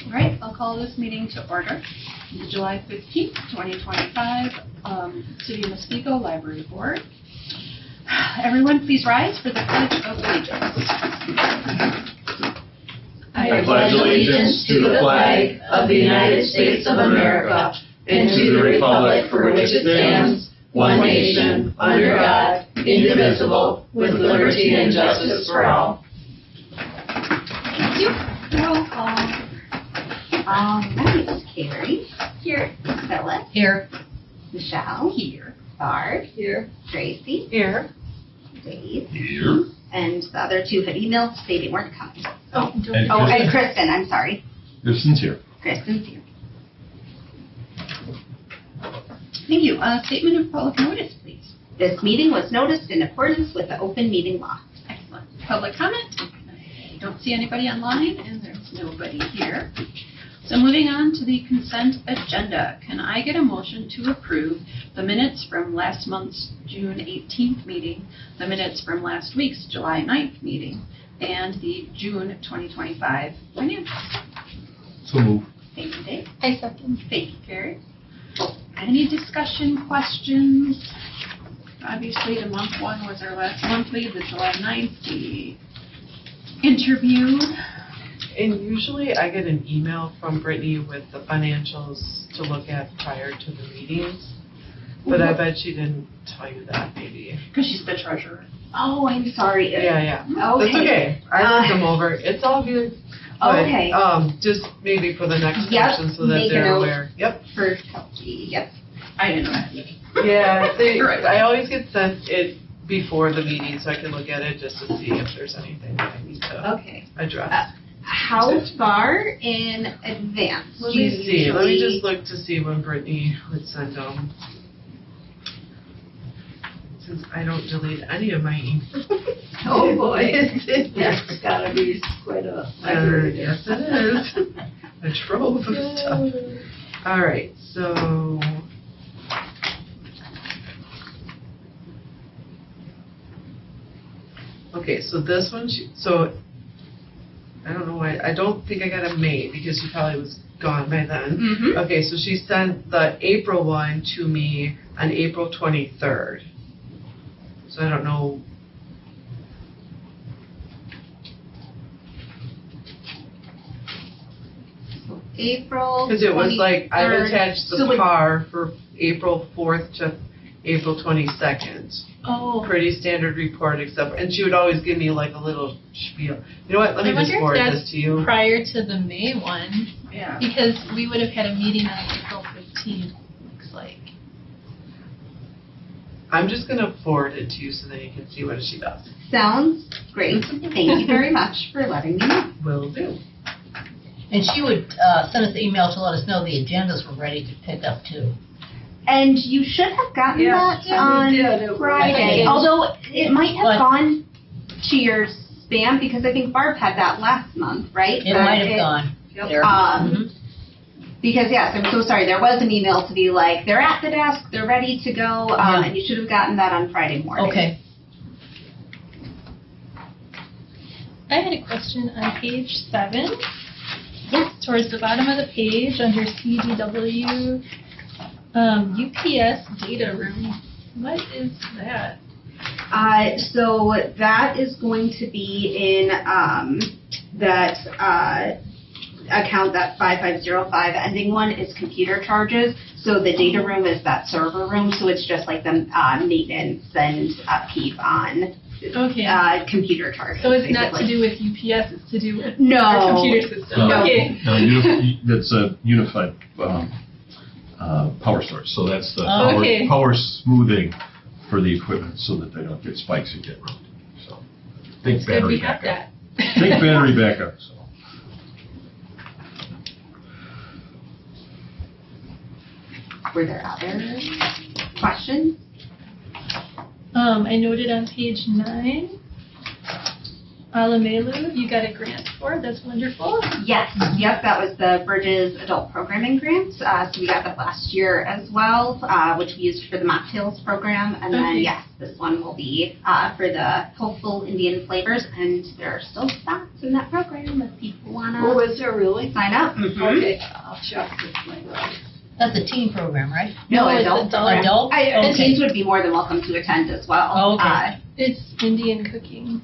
All right, I'll call this meeting to order. The July 15th, 2025 City of Muskego Library Board. Everyone please rise for the Pledge of Allegiance. I pledge allegiance to the flag of the United States of America and to the republic for which it stands, one nation, under God, indivisible, with liberty and justice for all. Thank you. Roll call. All right, Carrie. Here. Phyllis. Here. Michelle. Here. Barb. Here. Tracy. Here. Dave. Here. And the other two had emailed to say they weren't coming. And And Kristen, I'm sorry. Kristen's here. Kristen's here. Thank you. Statement of public notice, please. This meeting was noticed in accordance with the open meeting law. Excellent. Public comment? I don't see anybody online, and there's nobody here. So moving on to the consent agenda, can I get a motion to approve the minutes from last month's June 18th meeting, the minutes from last week's July 9th meeting, and the June 2025 financials? So move. Thank you, Dave. I second. Thank you, Carrie. Any discussion, questions? Obviously, the month one was our last monthly, the July 9th, the interview. And usually I get an email from Brittany with the financials to look at prior to the meetings. But I bet she didn't tell you that, maybe. Because she's the treasurer. Oh, I'm sorry. Yeah. Okay. That's okay. I looked them over. It's all good. But, Okay. just maybe for the next Yep, session so that make a they're note. aware. Yep. For Kelsey, yep. I didn't know that. Yeah, You're right. I always get sent it before the meeting so I can look at it just to see if there's anything that I need to Okay. address. How far in advance Let do you me see. Let me usually- just look to see when Brittany would send them. Since I don't delete any of my emails. Oh, boy. That's gotta be quite a. Yes, it is. A trove of stuff. All right, so. Okay, so this one, so I don't know why, I don't think I got a May because she probably was gone by then. Mm-hmm. Okay, so she sent the April one to me on April 23rd. So I don't know. April. Because it was like, I've 23rd. attached the So it- PAR for April 4th to April 22nd. Oh. Pretty standard report except, and she would always give me like a little spiel. You know what, let me I just wonder if forward that's this to you. prior to the May one, Yeah. because we would have had a meeting on April 15th, looks like. I'm just gonna forward it to you so that you can see what she does. Sounds great. Thank you very much for letting me know. Will do. And she would send us the email to let us know the agendas were ready to pick up too. And you should have gotten that on Friday, although it might have But- gone to your spam because I think Barb had that last month, right? It might have gone there. Um, Because yes, I'm so sorry. There was an email to be like, they're at the desk, they're ready to go, Yeah. and you should have gotten that on Friday morning. Okay. I had a question on page 7. Yes. Towards the bottom of the page, under CDW, UPS data room. What is that? So that is going to be in that account, that 5505 ending one is computer charges. So the data room is that server room. So it's just like the maintenance and upkeep on Okay. computer charges. So it's not to basically. do with UPS, it's to do with our No. computer system. No. Okay. No, that's a unified power source. So that's the Oh, okay. power smoothing for the equipment so that they don't get spikes and get ruined. So think It's good we battery have backup. that. Think battery backup. So. Were there other questions? I noted on page 9, Alamelu, you got a grant for, that's wonderful. Yes, yep, that was the Bridges Adult Programming Grant. So we got that last year as well, which we used for the mocktails program. And then, Okay. yes, this one will be for the Hopeful Indian Flavors. And there are still spots in that program if people want Oh, to is there really? sign up. Mhm. Okay, I'll check this later. That's a teen program, right? No, it's adult. adult. Adult? And Okay. teens would be more than welcome to attend as well. Oh, okay. It's Indian cooking.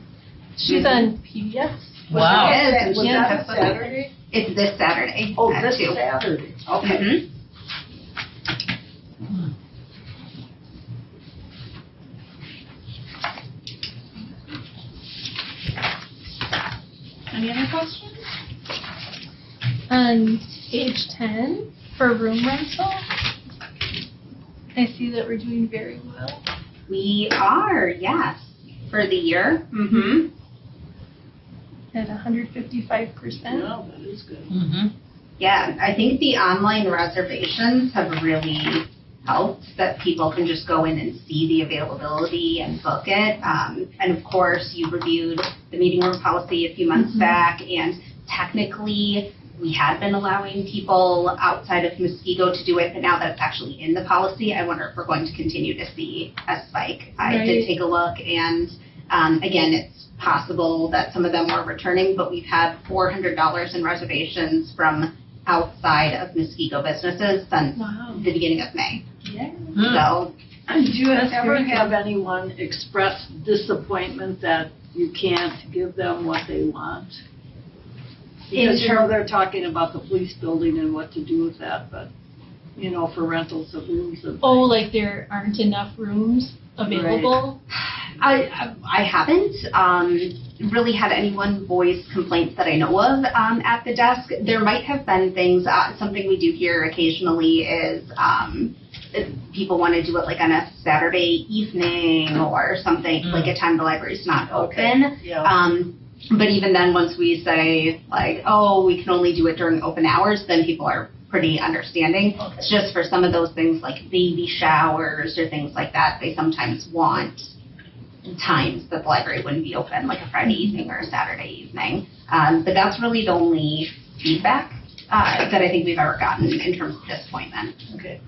She's on PBS. Wow. It is, and Was she that has a Saturday? It's this Saturday. Oh, at this 2. Saturday, okay. Mhm. Any other questions? On page 10, for room rental, I see that we're doing very well. We are, yes, for the year. Mm-hmm. At 155%. Yeah, that is good. Mm-hmm. Yeah, I think the online reservations have really helped, that people can just go in and see the availability and book it. And of course, you reviewed the meeting room policy a few months back, and technically, we had been allowing people outside of Muskego to do it, but now that it's actually in the policy, I wonder if we're going to continue to see a spike. I did Right. take a look, and again, it's possible that some of them were returning, but we've had $400 in reservations from outside of Muskego businesses since Wow. the beginning of May. Yeah. So, And do you That's ever very good. have anyone express disappointment that you can't give them what they want? Because, you know, they're talking about the police building and what to do with that, but, you know, for rentals of rooms and. Oh, like there aren't enough rooms available? I haven't really had anyone voice complaints that I know of at the desk. There might have been things, something we do here occasionally is if people want to do it like on a Saturday evening or something, like a time the library's not open. Yeah. But even then, once we say like, oh, we can only do it during open hours, then people are pretty understanding. Okay. It's just for some of those things like baby showers or things like that, they sometimes want times that the library wouldn't be open, like a Friday evening or a Saturday evening. But that's really the only feedback that I think we've ever gotten in terms of disappointment. Okay.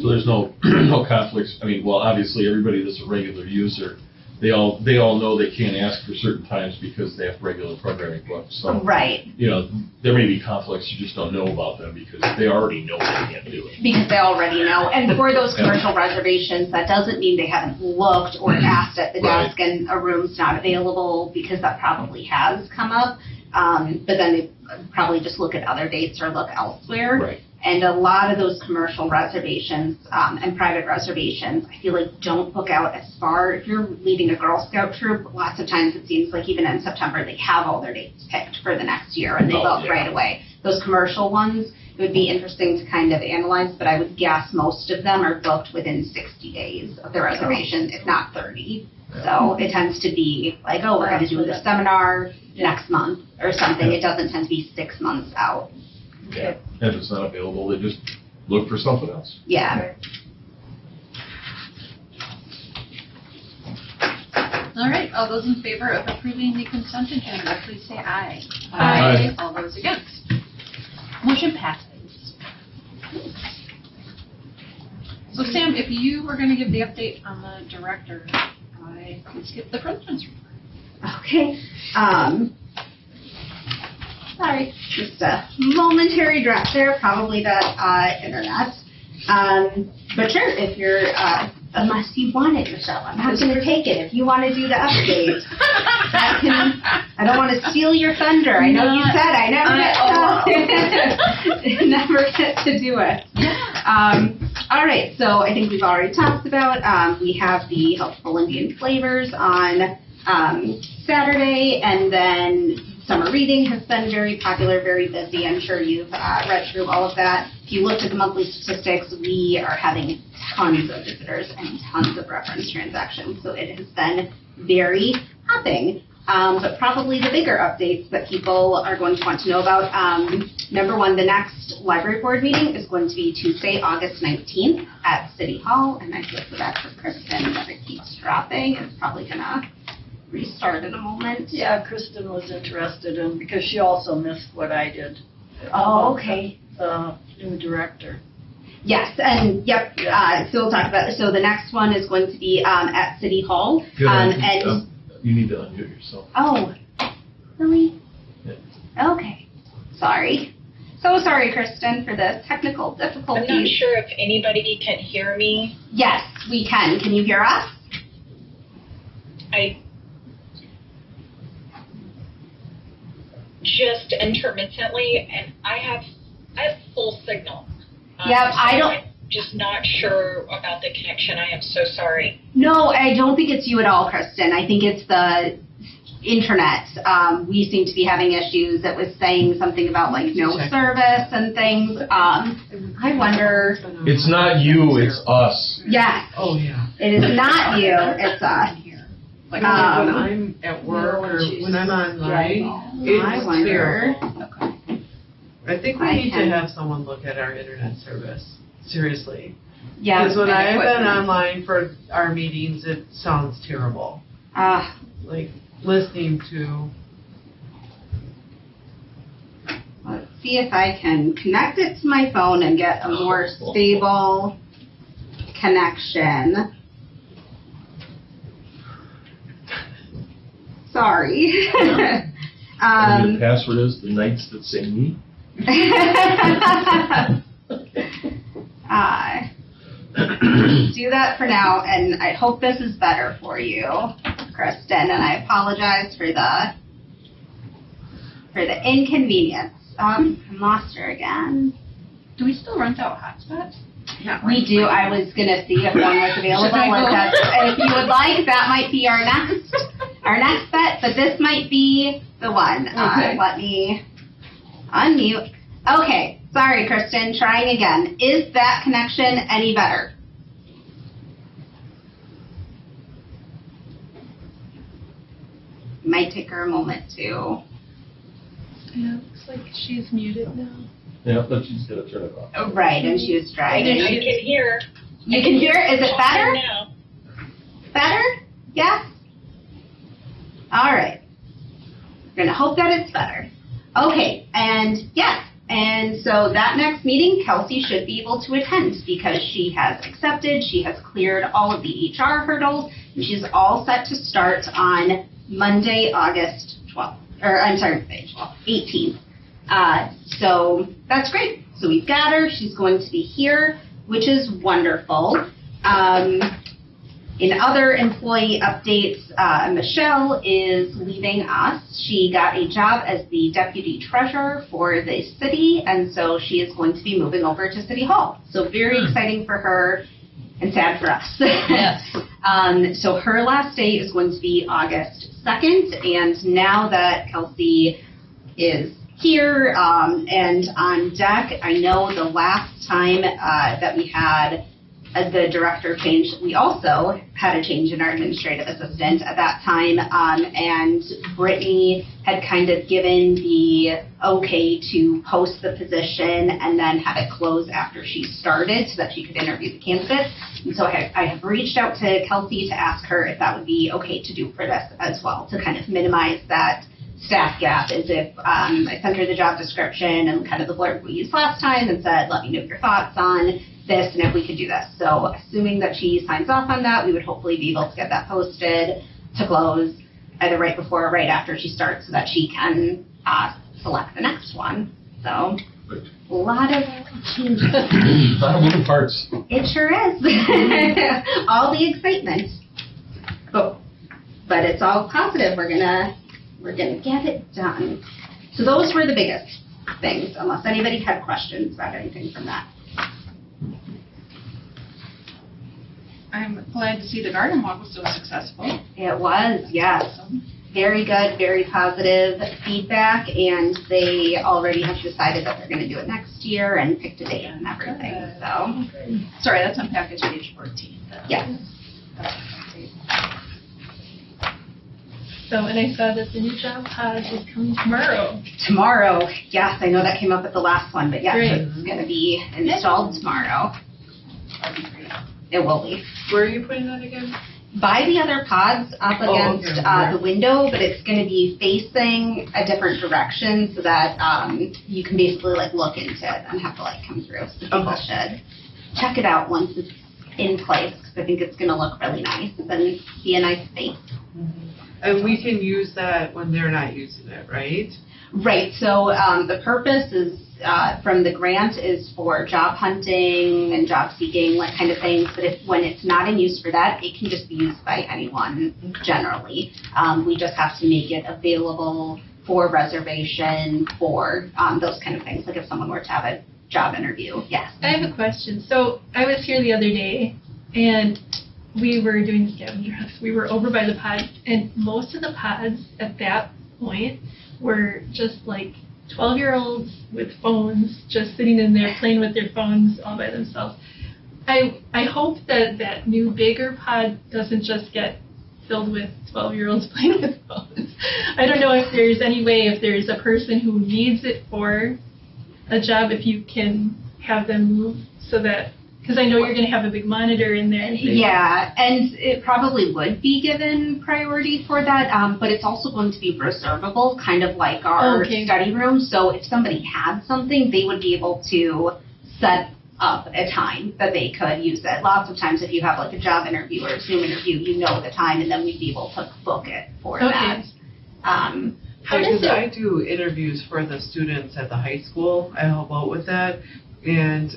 So there's no, no conflicts. I mean, well, obviously, everybody that's a regular user, they all know they can't ask for certain times because they have regular programming booked. So, Right, you know, there may be conflicts, you just don't know about them because they already know they can't do it. because they already know. And for those commercial reservations, that doesn't mean they haven't looked or asked at the Right. desk and a room's not available, because that probably has come up. But then they probably just look at other dates or look elsewhere. Right. And a lot of those commercial reservations and private reservations, I feel like don't book out as far. If you're leading a Girl Scout troop, lots of times it seems like even in September, they have all their dates picked for the next year and they Oh, book yeah. right away. Those commercial ones, it would be interesting to kind of analyze, but I would guess most of them are booked within 60 days of the reservation, if not 30. So it tends to be like, oh, we're going to do the seminar next month or something. It doesn't tend to be 6 months out. Yeah. And if it's not available, they just look for something else. Yeah. All right, all those in favor of approving the consent agenda, please say aye. Aye. All those against? Motion passes. So Sam, if you were going to give the update on the director, I could skip the president's report. Okay. Sorry, just a momentary drop there, probably the internet. But sure, if you're, unless you want it, Michelle, I'm not going to take it. If you want to do the update, that can, I don't want to steal your thunder. I know you said I never get to do it. All right, so I think we've already talked about, we have the Healthful Indian Flavors on Saturday, and then summer reading has been very popular, very busy. I'm sure you've read through all of that. If you looked at the monthly statistics, we are having tons of visitors and tons of reference transactions, so it has been very hopping. But probably the bigger updates that people are going to want to know about, number one, the next library board meeting is going to be Tuesday, August 19th at City Hall, and I feel so bad for Kristen that it keeps dropping. It's probably gonna restart in a moment. Yeah, Kristen was interested in, because she also missed what I did. Oh, okay. The new director. Yes, and yep, so we'll talk about, so the next one is going to be at City Hall. And, You need to unmute yourself. oh, really? Yeah. Okay, sorry. So sorry, Kristen, for the technical difficulties. I'm not sure if anybody can hear me. Yes, we can. Can you hear us? I just intermittently, and I have full signal. Yep, So I don't- I'm just not sure about the connection. I am so sorry. No, I don't think it's you at all, Kristen. I think it's the internet. We seem to be having issues. It was saying something about like no service and things. I wonder, It's not you, it's us. yes, Oh, yeah. it is not you, it's us. Like, when Um, I'm at work or when I'm online, I it's wonder. terrible. I think we I need can- to have someone look at our internet service, seriously. Yeah. Because when I've been equipment. online for our meetings, it sounds terrible. Like, listening to, Let's see if I can connect it to my phone and get a more stable connection. Sorry. And the password is the nights that say me. Do that for now, and I hope this is better for you, Kristen, and I apologize for the inconvenience. I lost her again. Do we still rent out hotspots? Not We right. do. I was gonna see if one was available. Should I go? If you would like, that might be our next bet, but this might be the one. Okay. Let me unmute. Okay, sorry, Kristen, trying again. Is that connection any better? Might take her a moment to. Yeah, looks like she's muted now. Yeah, but she's gotta turn it off. Right, and she was I driving. can hear. You can hear? Is it better? Now. Better? Yes? All right. We're gonna hope that it's better. Okay, and yes, and so that next meeting, Kelsey should be able to attend because she has accepted, she has cleared all of the HR hurdles, and she's all set to start on Monday, August 12th, or I'm sorry, 18th. So that's great. So we've got her, she's going to be here, which is wonderful. In other employee updates, Michelle is leaving us. She got a job as the deputy treasurer for the city, and so she is going to be moving over to City Hall. So very exciting for her and sad for us. Yes. So her last day is going to be August 2nd, and now that Kelsey is here and on deck, I know the last time that we had the director change, we also had a change in our administrative assistant at that time, and Brittany had kind of given the okay to post the position and then have it close after she started so that she could interview the candidates. And so I have reached out to Kelsey to ask her if that would be okay to do for this as well, to kind of minimize that staff gap, as if I sent her the job description and kind of the blurb we used last time and said, let me know your thoughts on this and if we could do this. So assuming that she signs off on that, we would hopefully be able to get that posted to close either right before or right after she starts so that she can select the next one. So a lot of changes. A lot of moving parts. It sure is. All the excitement. But it's all positive. We're gonna get it done. So those were the biggest things, unless anybody had questions about anything from that. I'm glad to see the garden walk was so successful. It was, yes. Very good, very positive feedback, and they already have decided that they're gonna do it next year and picked a date and everything, so. Sorry, that's on package page 14. Yes. So, and I saw that the new job pod is coming tomorrow. Tomorrow, yes, I know that came up at the last one, but yes, Great. it's gonna be installed tomorrow. That'd be great. It will be. where are you putting that again? by the other pods up against the window, but it's going to be facing a different direction so that you can basically like look into it and have to like come through. So people should check it out once it's in place because I think it's going to look really nice and be a nice space. And we can use that when they're not using it, right? Right. So the purpose is from the grant is for job hunting and job seeking, like kind of things. But when it's not in use for that, it can just be used by anyone generally. We just have to make it available for reservation for those kind of things. Like if someone were to have a job interview. Yes. I have a question. So I was here the other day and we were doing scavenger hunts. We were over by the pods and most of the pods at that point were just like 12-year-olds with phones just sitting in there playing with their phones all by themselves. I hope that new bigger pod doesn't just get filled with 12-year-olds playing with phones. I don't know if there's any way, if there's a person who needs it for a job, if you can have them move so that, because I know you're going to have a big monitor in there. Yeah, and it probably would be given priority for that, but it's also going to be reservable, kind of like our study room. So if somebody had something, they would be able to set up a time that they could use it. Lots of times if you have like a job interview or a Zoom interview, you know the time, and then we'd be able to book it for that. Because I do interviews for the students at the high school. I help out with that. And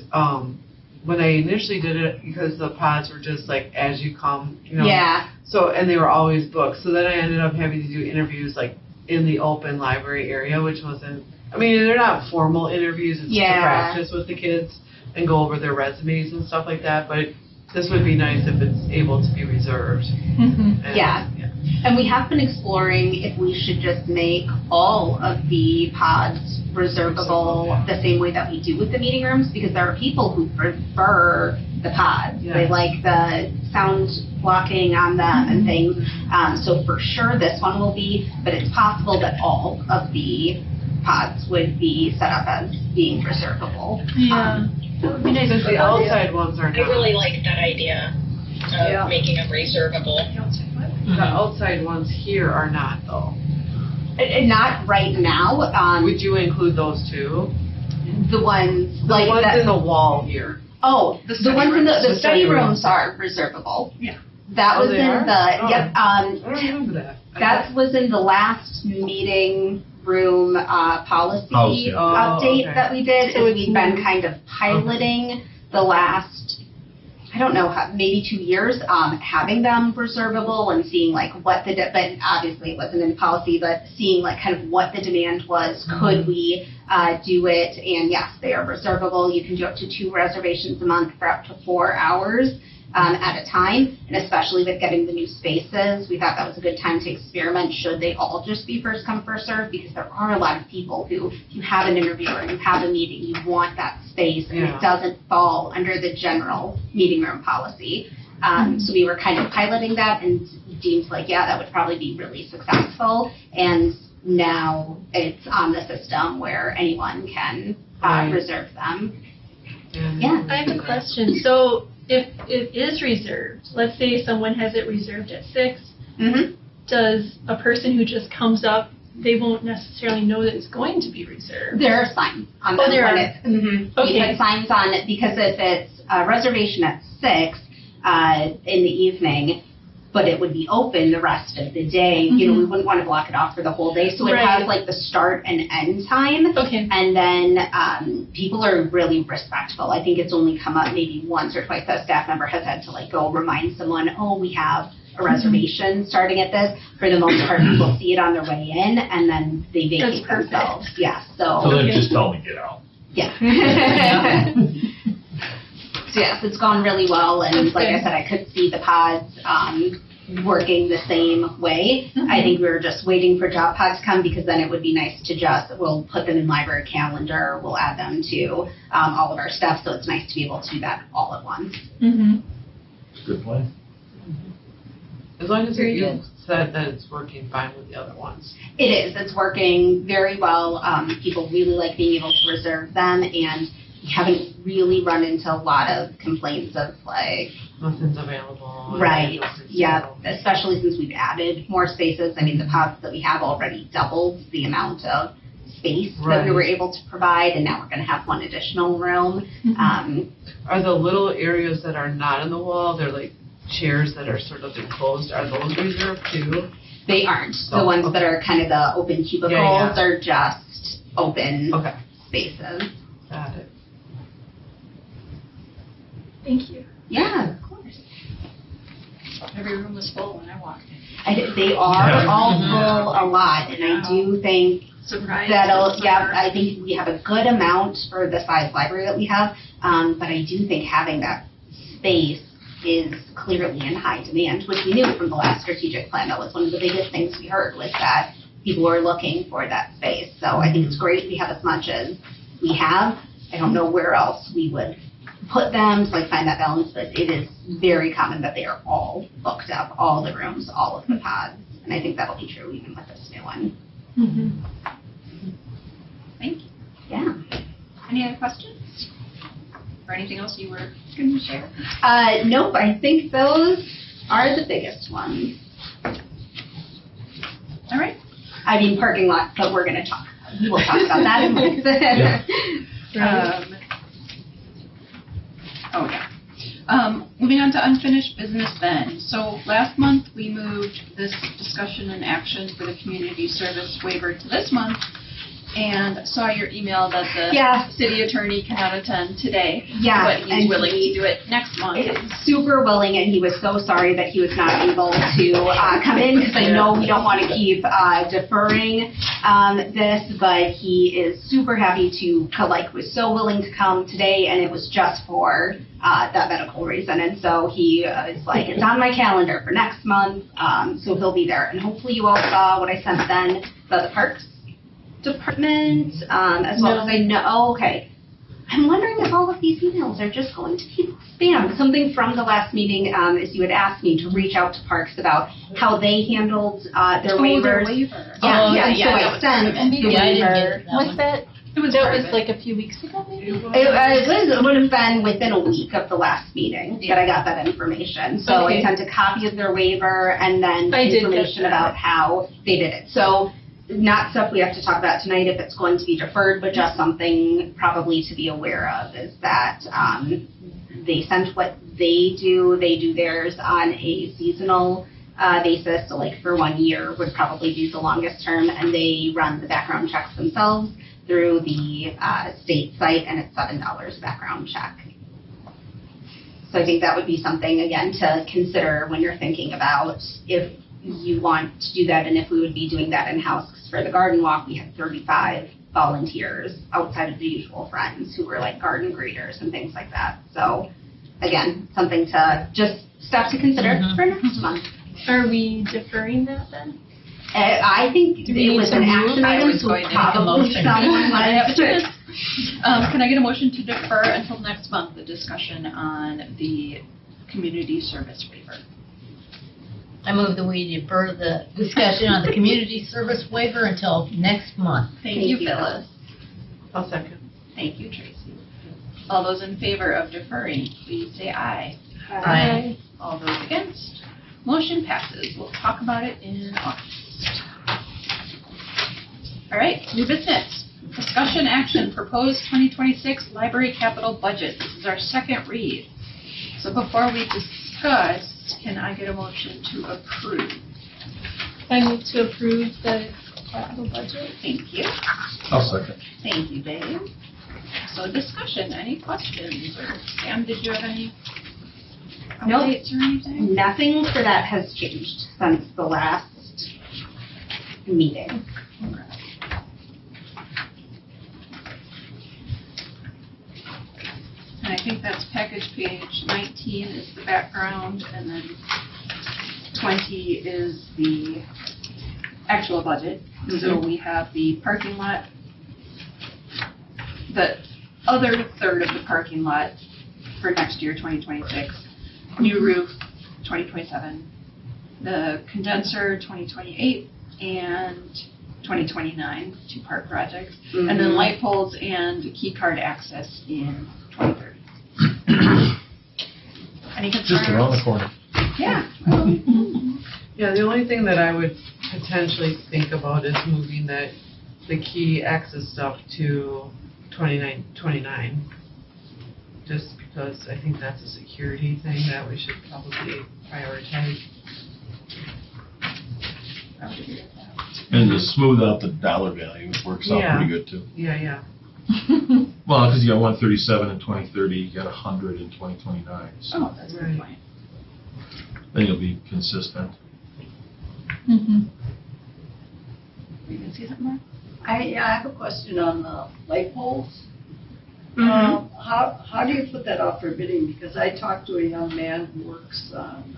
when I initially did it, because the pods were just like as you come, you know. Yeah. So, and they were always booked. So then I ended up having to do interviews like in the open library area, which wasn't, I mean, they're not formal interviews. It's to practice with the kids and go over their resumes and stuff like that. But this would be nice if it's able to be reserved. And, and we have been exploring if we should just make all of the pods reservable the same way that we do with the meeting rooms, because there are people who prefer the pods. They like the sound blocking on them and things. So for sure this one will be, but it's possible that all of the pods would be set up as being reservable. That would be nice. Because the outside ones are not. I really like that idea of making them reservable. The outside ones here are not, though. Not right now. Would you include those too? The ones the like ones that, in the wall here. Oh, the ones in the study rooms are reservable. Yeah. That was in the I don't remember that. That was in the last meeting room policy update that we did. So we've been kind of piloting the last, I don't know, maybe 2 years, having them reservable and seeing like what but obviously it wasn't in policy, but seeing like kind of what the demand was. Could we do it? And yes, they are reservable. You can do up to 2 reservations a month for up to 4 hours at a time. And especially with getting the new spaces, we thought that was a good time to experiment. Should they all just be first come, first serve? Because there are a lot of people who, if you have an interview or you have a meeting, you want that space, and it doesn't fall under the general meeting room policy. So we were kind of piloting that and deemed like, that would probably be really successful. And now it's on the system where anyone can reserve them. I have a question. So if it is reserved, let's say someone has it reserved at 6, does a person who just comes up, they won't necessarily know that it's going to be reserved? There are signs on them. There are. We put signs on it because if it's a reservation at 6 in the evening, but it would be open the rest of the day, you know, we wouldn't want to block it off for the whole day. So it has like the start and end time. And then people are really respectful. I think it's only come up maybe once or twice that a staff member has had to like go remind someone, oh, we have a reservation starting at this. For the most part, people see it on their way in and then they vacate themselves. So then just tell me get out. So yes, it's gone really well, and like I said, I could see the pods working the same way. I think we were just waiting for job pods to come, because then it would be nice to we'll put them in library calendar, we'll add them to all of our stuff, so it's nice to be able to do that all at once. Good plan. As long as you said that it's working fine with the other ones. It is. It's working very well. People really like being able to reserve them, and we haven't really run into a lot of complaints of like, Nothing's available. Right, nothing's yeah, available. especially since we've added more spaces. I mean, the pods that we have already doubled the amount of space that we were Right. able to provide, and now we're gonna have one additional room. Are the little areas that are not in the wall, they're like chairs that are sort of enclosed, are those reserved too? They aren't. The Oh, ones okay. that are kind of the open cubicles Yeah. are just open Okay, spaces. got it. Thank you. Yeah, of course. Every room was full when I walked in. They are all full a lot, and I do think Surprised. that'll, yeah, I think we have a good amount for the size library that we have, but I do think having that space is clearly in high demand, which we knew from the last strategic plan. That was one of the biggest things we heard, was that people were looking for that space. So I think it's great we have as much as we have. I don't know where else we would put them to like find that balance, but it is very common that they are all booked up, all the rooms, all of the pods. And I think that'll be true even with this new one. Thank you. Yeah. Any other questions? Or anything else you were going to share? Nope, I think those are the biggest ones. All right. I mean, parking lot, but we're gonna talk. We'll talk about that in a minute. Moving on to unfinished business then. So last month, we moved this discussion and action for the community service waiver to this month, and saw your email that the Yeah. city attorney cannot attend today, Yeah, but he's and willing he- to do it next month. Super willing, and he was so sorry that he was not able to come in, because I know we don't want to keep deferring this, but he is super happy to, was so willing to come today, and it was just for that medical reason. And so he is like, it's on my calendar for next month, so he'll be there. And hopefully you all saw what I sent then about the parks department, as well, because I know, okay. I'm wondering if all of these emails are just going to people's spam. Something from the last meeting is you had asked me to reach out to parks about how they handled their waivers. waiver. Oh, Yeah, yeah, so that I was sent part of it. the Yeah, I didn't waiver. get that Was one. that, It was that part was of it. like a few weeks ago maybe? It would have been within a week of the last meeting that I got that information. So I Okay. sent a copy of their waiver and then I did get information that. about how they did it. So not stuff we have to talk about tonight if it's going to be deferred, but just something probably to be aware of is that they sent what they do. They do theirs on a seasonal basis. So like for 1 year would probably be the longest term, and they run the background checks themselves through the state site, and it's $7 background check. So I think that would be something, again, to consider when you're thinking about if you want to do that and if we would be doing that in-house. 'Cause for the garden walk, we had 35 volunteers outside of the usual friends who were like garden greeters and things like that. So again, something to just stuff to consider for next month. Are we deferring that then? I think Do we it was need an to move? action I item, was so going to make a probably motion. someone I have might. to. Can I get a motion to defer until next month, the discussion on the community service waiver? I move that we defer the discussion on the community service waiver until next month. Thank you, Phyllis. I'll second. Thank you, Tracy. All those in favor of deferring, please say aye. Aye. All those against, motion passes. We'll talk about it in August. All right, new business. Discussion action, proposed 2026 library capital budget. This is our second read. So before we discuss, can I get a motion to approve? I move to approve the capital budget. Thank you. I'll second. Thank you, Dave. So discussion, any questions? Or Sam, did you have any Nope. updates or anything? Nothing for that has changed since the last meeting. And I think that's package page 19 is the background, and then 20 is the actual budget. So we have the parking lot, the other third of the parking lot for next year, 2026, new roof, 2027, the condenser, 2028, and 2029, two park projects, and then light poles and key card access in 2030. Any concerns? Just around the corner. Yeah. Yeah, the only thing that I would potentially think about is moving the key access stuff to 29. Just because I think that's a security thing that we should probably prioritize. And to smooth out the dollar value, it works out Yeah. pretty good too. Yeah. Well, because you got 137 in 2030, you got 100 in 2029. So Oh, that's a good point. then you'll be consistent. Mm-hmm. You can see something more? I have a question on the light poles. Mm-hmm. How do you put that out for bidding? Because I talked to a young man who works on,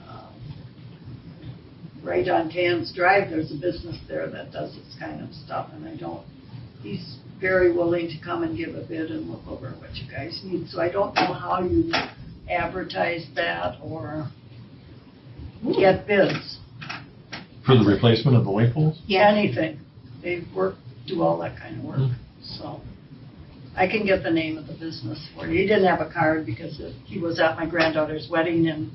right on Tans Drive, there's a business there that does this kind of stuff, and he's very willing to come and give a bid and look over what you guys need. So I don't know how you advertise that or get bids. For the replacement of the light poles? Anything. They do all that kind of work, Mhm. so. I can get the name of the business for you. He didn't have a card because he was at my granddaughter's wedding and.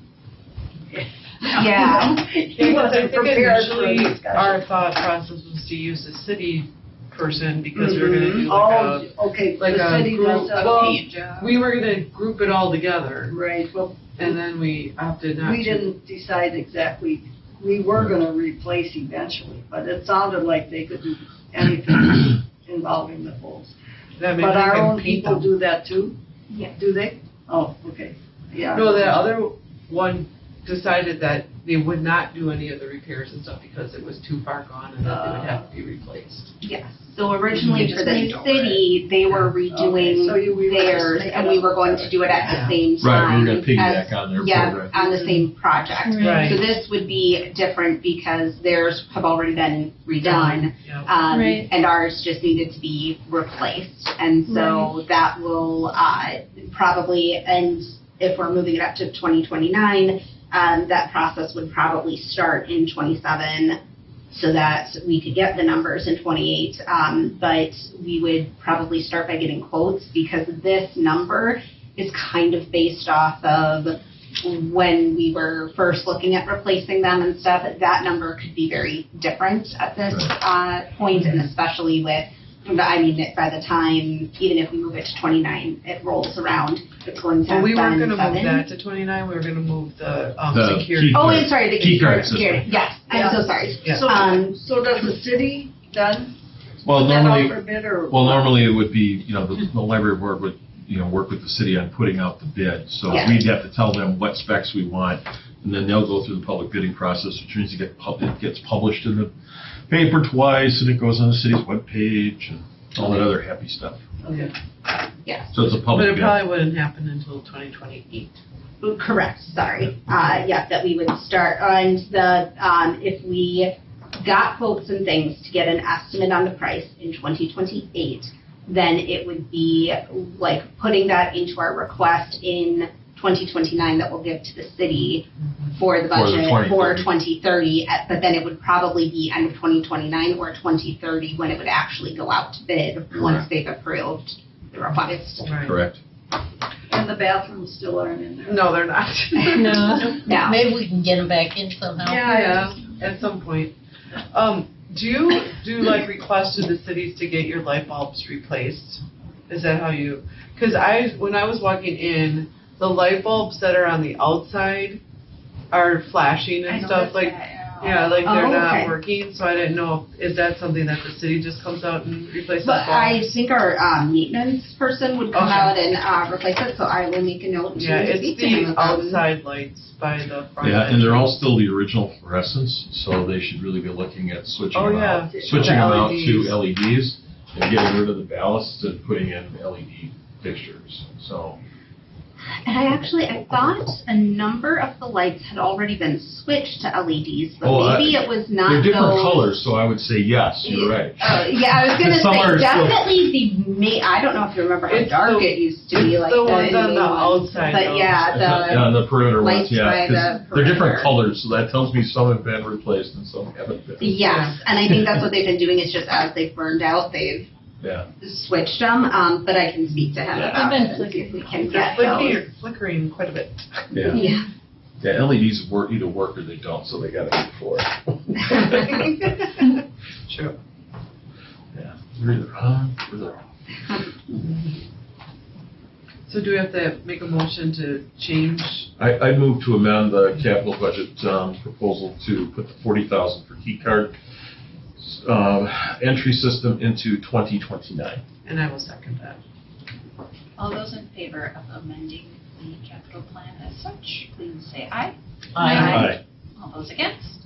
Yeah. He wasn't prepared for initially this guy. our thought process was to use the city person because we were gonna do Oh, okay, like the a city group, does that. well, Paint job. we were gonna group it all together, Right, well, and then we opted not to. we didn't decide exactly, we were gonna replace eventually, but it sounded like they could do anything involving the poles. That maybe But we our can own paint people them. do that too? Yeah. Do they? Oh, okay, yeah. No, the other one decided that they would not do any of the repairs and stuff because it was too far gone and that they would have to be replaced. Yes, so originally Just for the paint over city, they were Okay, redoing so we were just theirs, making and we up were going to for do it at Yeah. the same Right, time. we're gonna piggyback as- on their Yeah, program. on the same project. Right. So this would be different because theirs have already been redone, Yeah. Right. and ours just needed to be replaced. And so that will probably, and if we're moving it up to 2029, that process would probably start in 27 so that we could get the numbers in 28. But we would probably start by getting quotes because this number is kind of based off of when we were first looking at replacing them and stuff. That number could be very different at this point, and especially with, I mean, by the time, even if we move it to 29, it rolls around, it's going to Well, have we weren't been gonna move 7. that to 29, we were gonna move the The security. key Oh, card. I'm sorry, the Key card security. system. Yes, I'm so sorry. Yeah. So does the city then Well, put that out normally, for bid or? normally it would be, the library board would, work with the city on putting out the bid. So Yeah. we'd have to tell them what specs we want, and then they'll go through the public bidding process, which means it gets published in the paper twice, and it goes on the city's webpage, and all that other happy stuff. Okay. So it's a But public it bid. probably wouldn't happen until 2028. Correct, sorry. Yeah, that we would start, and if we got quotes and things to get an estimate on the price in 2028, then it would be like putting that into our request in 2029 that we'll give to the city for the For the budget 2030. for 2030, but then it would probably be end of 2029 or 2030 when it would actually go out to bid once Correct. they've approved the request. Right. Correct. And the bathrooms still aren't in there? No, they're not. No. Now, Maybe we can get them back in somehow. Yeah, at some point. Do you do like requests to the cities to get your light bulbs replaced? Is that how you, because when I was walking in, the light bulbs that are on the outside are flashing and stuff, like, yeah, like they're Oh, not okay. working, so I didn't know, is that something that the city just comes out and replaces but I bulbs? think our maintenance person would come Okay. out and replace it, so I will make a note to Yeah, it's speak to him the about outside lights by the front. Yeah, and they're all entrance. still the original fluorescents, so they should really be looking at switching Oh, them yeah. out. Switching them out to LEDs. LEDs and getting rid of the ballasts and putting in LED fixtures, so. And I thought a number of the lights had already been switched to LEDs, but Oh, maybe it was not They're different those- colors, so I would say yes, you're right. Yeah, I was gonna Some are say, still- definitely I don't know if you remember how It's dark the- it used to be, like It's the ones on main the ones. outside, But though. yeah, Yeah, the perimeter ones, lights by yeah, 'cause the they're different perimeter. colors, so that tells me some have been replaced and some haven't been. yes, and I think that's what they've been doing, is just as they've burned out, they've switched them, but I can speak to him Yeah. about I've been it and see if we can They're get those. flickering quite a bit. Yeah. Yeah. Yeah, LEDs either work or they don't, so they gotta be for it. True. Yeah. They're either on or they're off. So do we have to make a motion to change? I move to amend the capital budget proposal to put the 40,000 for key card entry system into 2029. And I will second that. All those in favor of amending the capital plan as such, please say aye. Aye. All those against?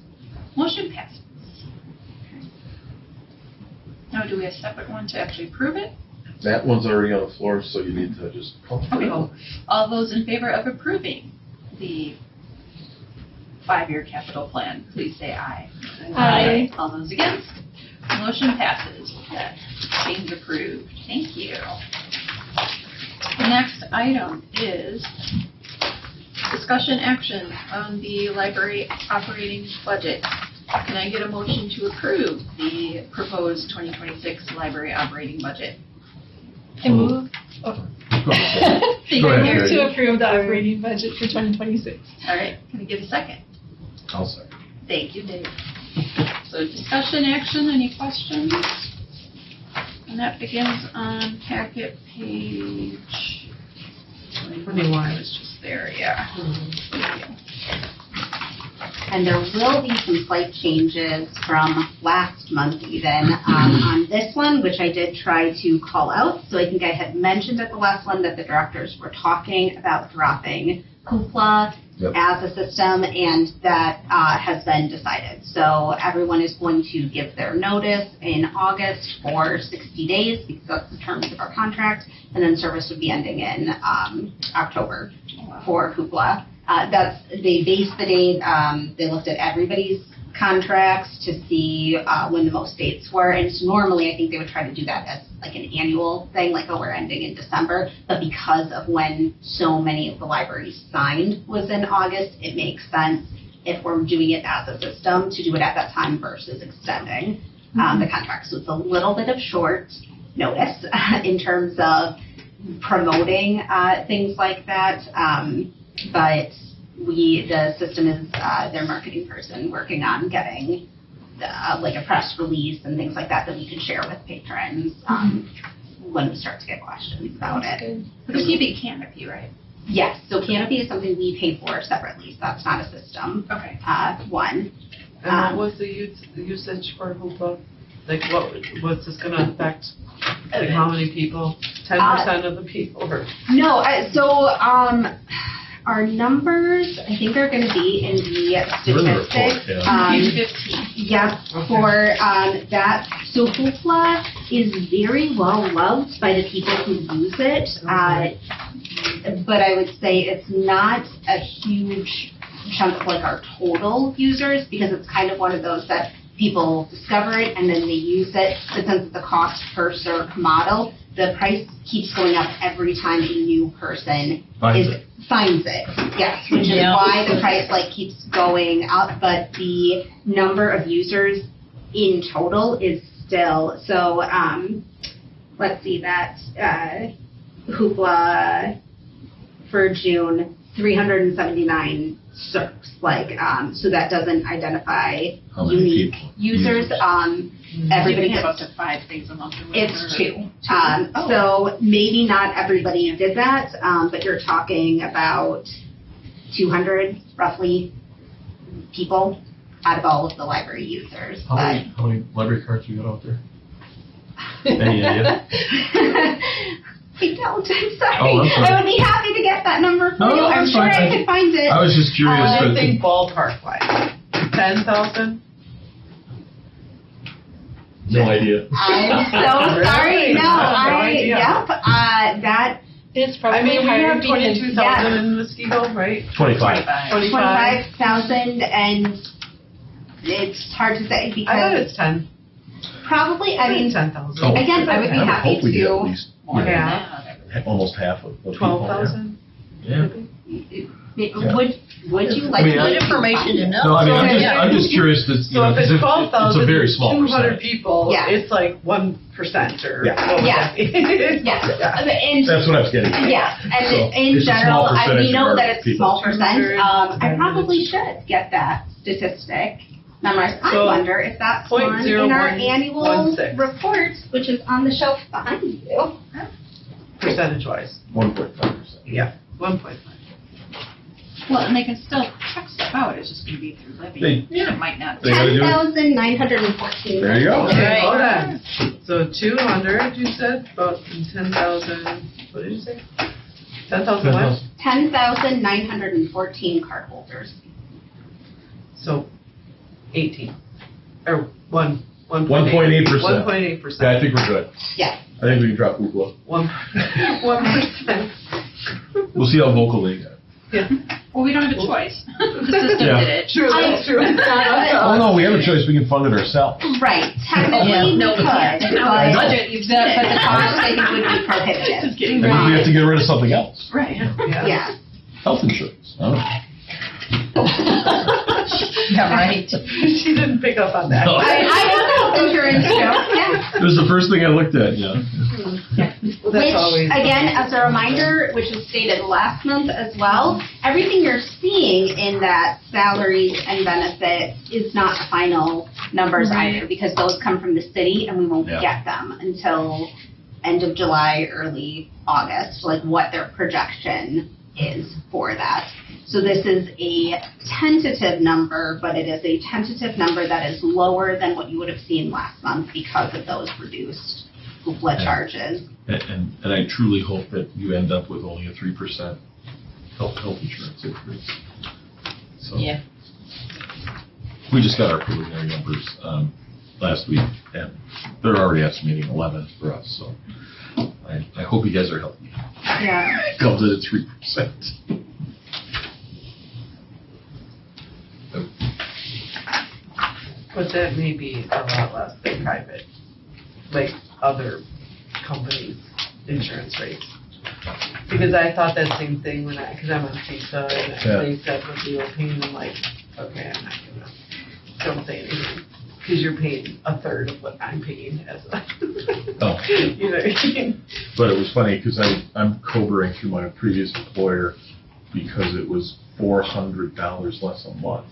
Motion passes. Now, do we have a separate one to actually approve it? That one's already on the floor, so you need to just call for it. Okay. All those in favor of approving the 5-year capital plan, please say aye. Aye. All those against? Motion passes. That change approved. Thank you. The next item is discussion action on the library operating budget. Can I get a motion to approve the proposed 2026 library operating budget? I move. Go ahead. Go ahead, Gary. To approve the operating budget for 2026. All right, can I get a second? I'll second. Thank you, Dave. So discussion action, any questions? And that begins on packet page 21. I was just there, yeah. Thank you. And there will be some slight changes from last month even on this one, which I did try to call out. So I think I had mentioned at the last one that the directors were talking about dropping Hoopla as a system, and that has been decided. So everyone is going to give their notice in August for 60 days, because that's the terms of our contract, and then service would be ending in October for Hoopla. They based the date, they looked at everybody's contracts to see when the most dates were, and so normally I think they would try to do that as like an annual thing, like, oh, we're ending in December, but because of when so many of the libraries signed was in August, it makes sense if we're doing it as a system to do it at that time versus extending the contract. So it's a little bit of short notice in terms of promoting things like that. But the system is their marketing person working on getting like a press release and things like that that we can share with patrons when we start to get questions about it. We're keeping Canopy, right? Yes, so Canopy is something we pay for separately, so that's not a system. Okay. One. And what was the usage for Hoopla? Like, what's this going to affect? Like, how many people? 10% of the people? Or? No, our numbers, I think, are going to be in the statistics. Page 15. Yep, for that. So Hoopla is very well loved by the people who use it, but I would say it's not a huge chunk of like our total users, because it's kind of one of those that people discover it and then they use it, but since it's a cost per served model, the price keeps going up every time a new person finds it. Yes, which is why the price like keeps going up, but the number of users in total is still, so let's see, that Hoopla for June, 379 circs, like, so that doesn't identify unique users. Everybody You can have gets up to 5 things a month. it's 2. So maybe not everybody did that, but you're talking about 200 roughly people out of all of the library users. How many library cards you got out there? Any idea? I don't, I'm sorry. Oh, I'm sorry. I would be happy to get that number for you. I'm that's sure fine. I could find it. I was just curious. I think ballpark-wise, 10,000? No idea. I'm so sorry. No, idea. That It's I probably mean, we higher have because 22,000 in Muskego, right? 25. 25,000, and it's hard to say I bet because it's 10. probably, I mean, 10,000. Oh, again, I would be happy hope we get to. at least More than Yeah. that. almost half of the people. 12,000? Yeah. Would you like? I mean, to- Good information to know. No, I mean, So, I'm just curious that, you So know, if 'cause it's 12,000, it's a very small 200 percentage. people, Yeah. it's like 1% or Yeah. what would Yeah. that be? Yeah. And That's what I was getting at. yes, So, and in it's a small general, percentage we of know our that it's a people. small percent. 200, I probably should get that statistic memorized. I So, wonder if that's on in our annual 0.0116. report, which is on the shelf behind you. Percentage-wise, 1.5%. yeah, 1.5. Well, and they can still check stuff out, it's just gonna be through levy. It might not. They gotta do it. 10,914. There you go. Okay, Right. hold on. So 200, you said, about 10,000, what did you say? 10,000 what? 10,914 cardholders. So 18, or 1.8%. 1.8%. Yeah, I think we're good. Yeah. I think we can drop Ookla. 1%. We'll see how vocal they get. Well, we don't have a choice. The system Yeah. did it. True, that's true. Oh, no, we have a choice, we can fund it ourselves. Right, technically Yeah. we No, we could, can't. but Now I know. budget, you've but the cost I think would be prohibitive. Just getting I mean, we have to get rid of something else. Right. Yeah. Health insurance. I don't know. Yeah, right. She didn't pick up on that. No. I have health insurance too, yeah. It was the first thing I looked at, yeah. Well, that's Which, always- again, as a reminder, which was stated last month as well, everything you're seeing in that salaries and benefits is not the final numbers Right. either, because those come from the city and we won't Yeah. get them until end of July, early August, like what their projection is for that. So this is a tentative number, but it is a tentative number that is lower than what you would have seen last month because of those reduced UFLA Yeah. charges. And I truly hope that you end up with only a 3% health insurance increase. So, Yeah. we just got our preliminary numbers last week, and they're already estimating 11 for us, so I hope you guys are healthy. Yeah. Comes in at 3%. But that may be a lot less than private, like other companies' insurance rates. Because I thought that same thing because I'm on CISA, and Yeah. they said what they were paying, I'm like, okay, I'm not don't say anything. Because you're paying a third of what I'm paying as a, Oh. you know what I mean? But it was funny, because I'm COBRAing through my previous employer because it was $400 less a month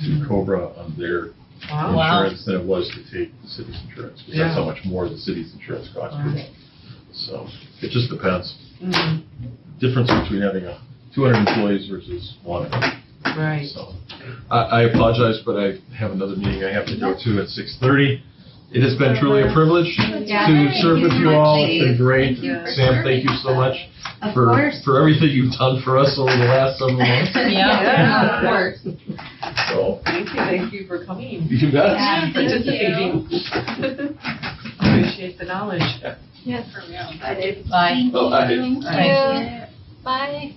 to COBRA on their Wow. insurance than it was to take the city's insurance, because that's Yeah. how much more the city's insurance costs. Wow. So, it just depends. Mhm. Difference between having 200 employees versus one. Right. So, I apologize, but I have another meeting I have to go to at 6:30. It has been truly a privilege Yeah, to thank serve you with so you much, all. It's been Dave. great. Thank you for Sam, thank you so much Of for course. everything you've done for us over the last several months. Yeah. Of course. So, Thank you for coming. you bet. Yeah. And participating. Appreciate the knowledge. Yes. Bye. Oh, I- Thank Bye. you. Bye.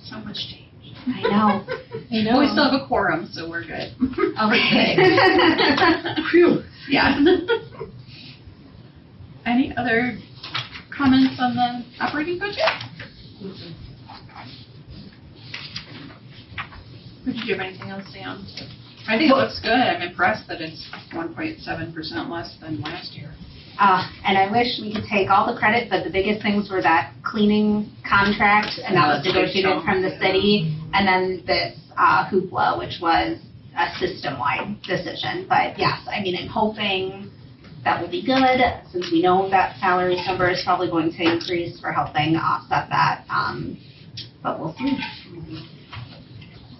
So much change. I know. But we still have a quorum, so we're good. Okay. Phew. Yeah. Any other comments on the operating budget? Did you have anything else, Sam? I think it looks good. I'm impressed that it's 1.7% less than last year. And I wish we could take all the credit, but the biggest things were that cleaning contract, and that was That's a big negotiated chunk, from the yeah. city, and then this hoopla, which was a system-wide decision. But yes, I mean, I'm hoping that will be good, since we know that salary number is probably going to increase for helping offset that, but we'll see.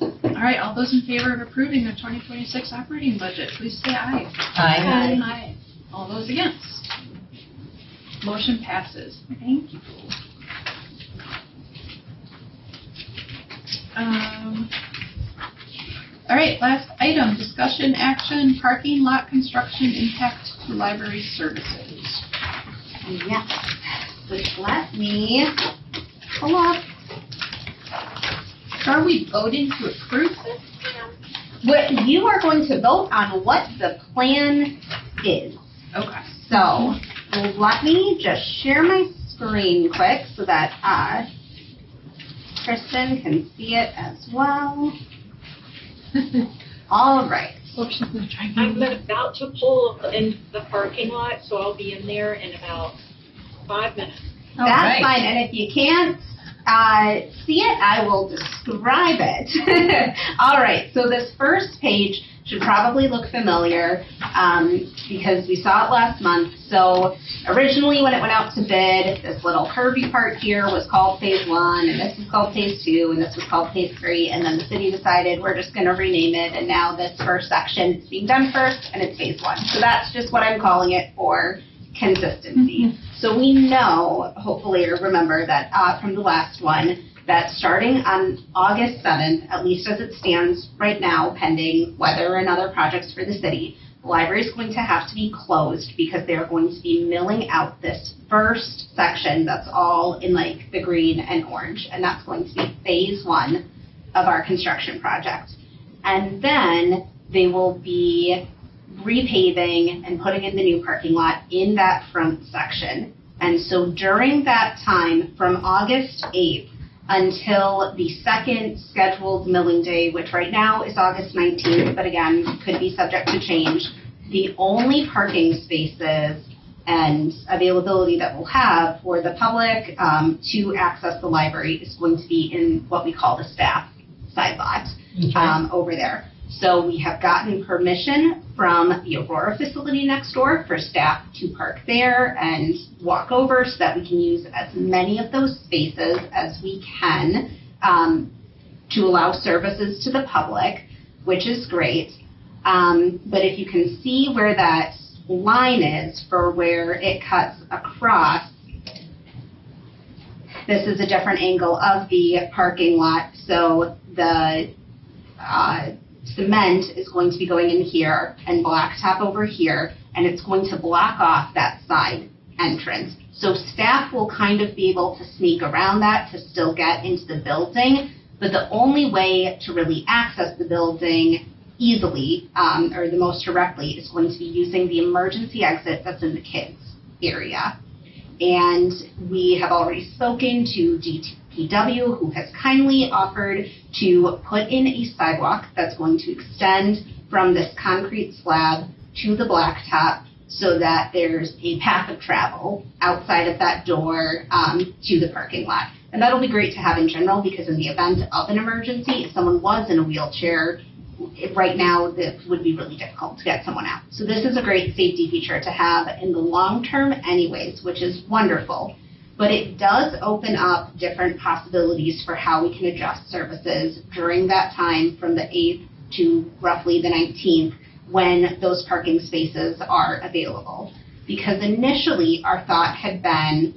All right, all those in favor of approving the 2026 operating budget, please say aye. Aye. Aye. All those against? Motion passes. Thank you. All right, last item, discussion action, parking lot construction impact to library services. Yes, which let me pull up. So are we voting to approve this? What, you are going to vote on what the plan is. Okay. So, So let me just share my screen quick so that Kristen can see it as well. All right. I'm about to pull in the parking lot, so I'll be in there in about 5 minutes. All That's right. fine, and if you can't see it, I will describe it. All right, so this first page should probably look familiar because we saw it last month. So originally when it went out to bid, this little curvy part here was called Phase 1, and this was called Phase 2, and this was called Phase 3, and then the city decided we're just going to rename it, and now this first section is being done first, and it's Phase 1. So that's just what I'm calling it for consistency. So we know, hopefully, or remember that from the last one, that starting on August 7th, at least as it stands right now, pending weather and other projects for the city, the library is going to have to be closed because they're going to be milling out this first section that's all in like the green and orange, and that's going to be Phase 1 of our construction project. And then they will be repaving and putting in the new parking lot in that front section. And so during that time, from August 8th until the second scheduled milling day, which right now is August 19th, but again, could be subject to change, the only parking spaces and availability that we'll have for the public to access the library is going to be in what we call the staff side lot over there. So we have gotten permission from the Aurora facility next door for staff to park there and walk over so that we can use as many of those spaces as we can to allow services to the public, which is great. But if you can see where that line is for where it cuts across, this is a different angle of the parking lot. So the cement is going to be going in here and blacktop over here, and it's going to block off that side entrance. So staff will kind of be able to sneak around that to still get into the building, but the only way to really access the building easily, or the most directly, is going to be using the emergency exit that's in the kids area. And we have already spoken to DPW, who has kindly offered to put in a sidewalk that's going to extend from this concrete slab to the blacktop so that there's a path of travel outside of that door to the parking lot. And that'll be great to have in general because in the event of an emergency, if someone was in a wheelchair, right now it would be really difficult to get someone out. So this is a great safety feature to have in the long term anyways, which is wonderful. But it does open up different possibilities for how we can adjust services during that time from the 8th to roughly the 19th when those parking spaces are available. Because initially our thought had been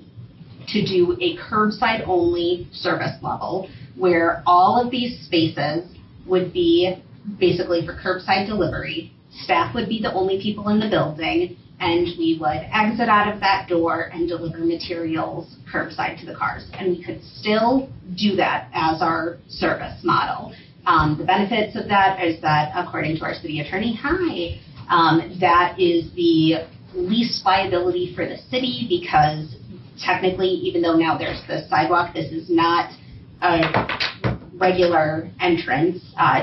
to do a curbside only service level where all of these spaces would be basically for curbside delivery. Staff would be the only people in the building, and we would exit out of that door and deliver materials curbside to the cars. And we could still do that as our service model. The benefits of that is that, according to our city attorney, that is the least liability for the city because technically, even though now there's the sidewalk, this is not a regular entrance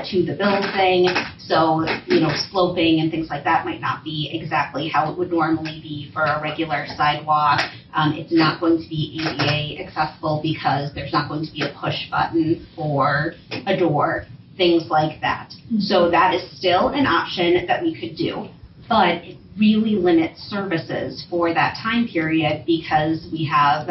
to the building, so sloping and things like that might not be exactly how it would normally be for a regular sidewalk. It's not going to be ADA accessible because there's not going to be a push button for a door, things like that. So that is still an option that we could do, but it really limits services for that time period because we have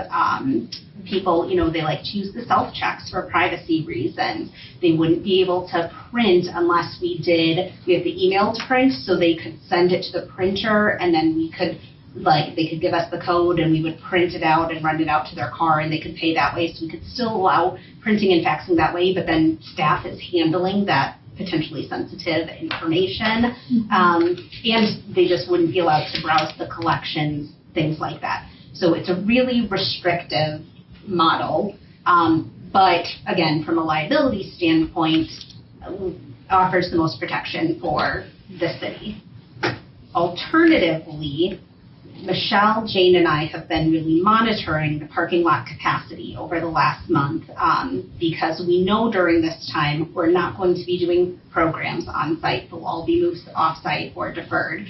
people, they like to use the self-checks for privacy reasons. They wouldn't be able to print unless we have the email to print, so they could send it to the printer and then they could give us the code and we would print it out and run it out to their car and they could pay that way. So we could still allow printing and faxing that way, but then staff is handling that potentially sensitive information, and they just wouldn't be allowed to browse the collections, things like that. So it's a really restrictive model, but again, from a liability standpoint, offers the most protection for the city. Alternatively, Michelle, Jane, and I have been really monitoring the parking lot capacity over the last month because we know during this time we're not going to be doing programs on site. They'll all be moved off site or deferred.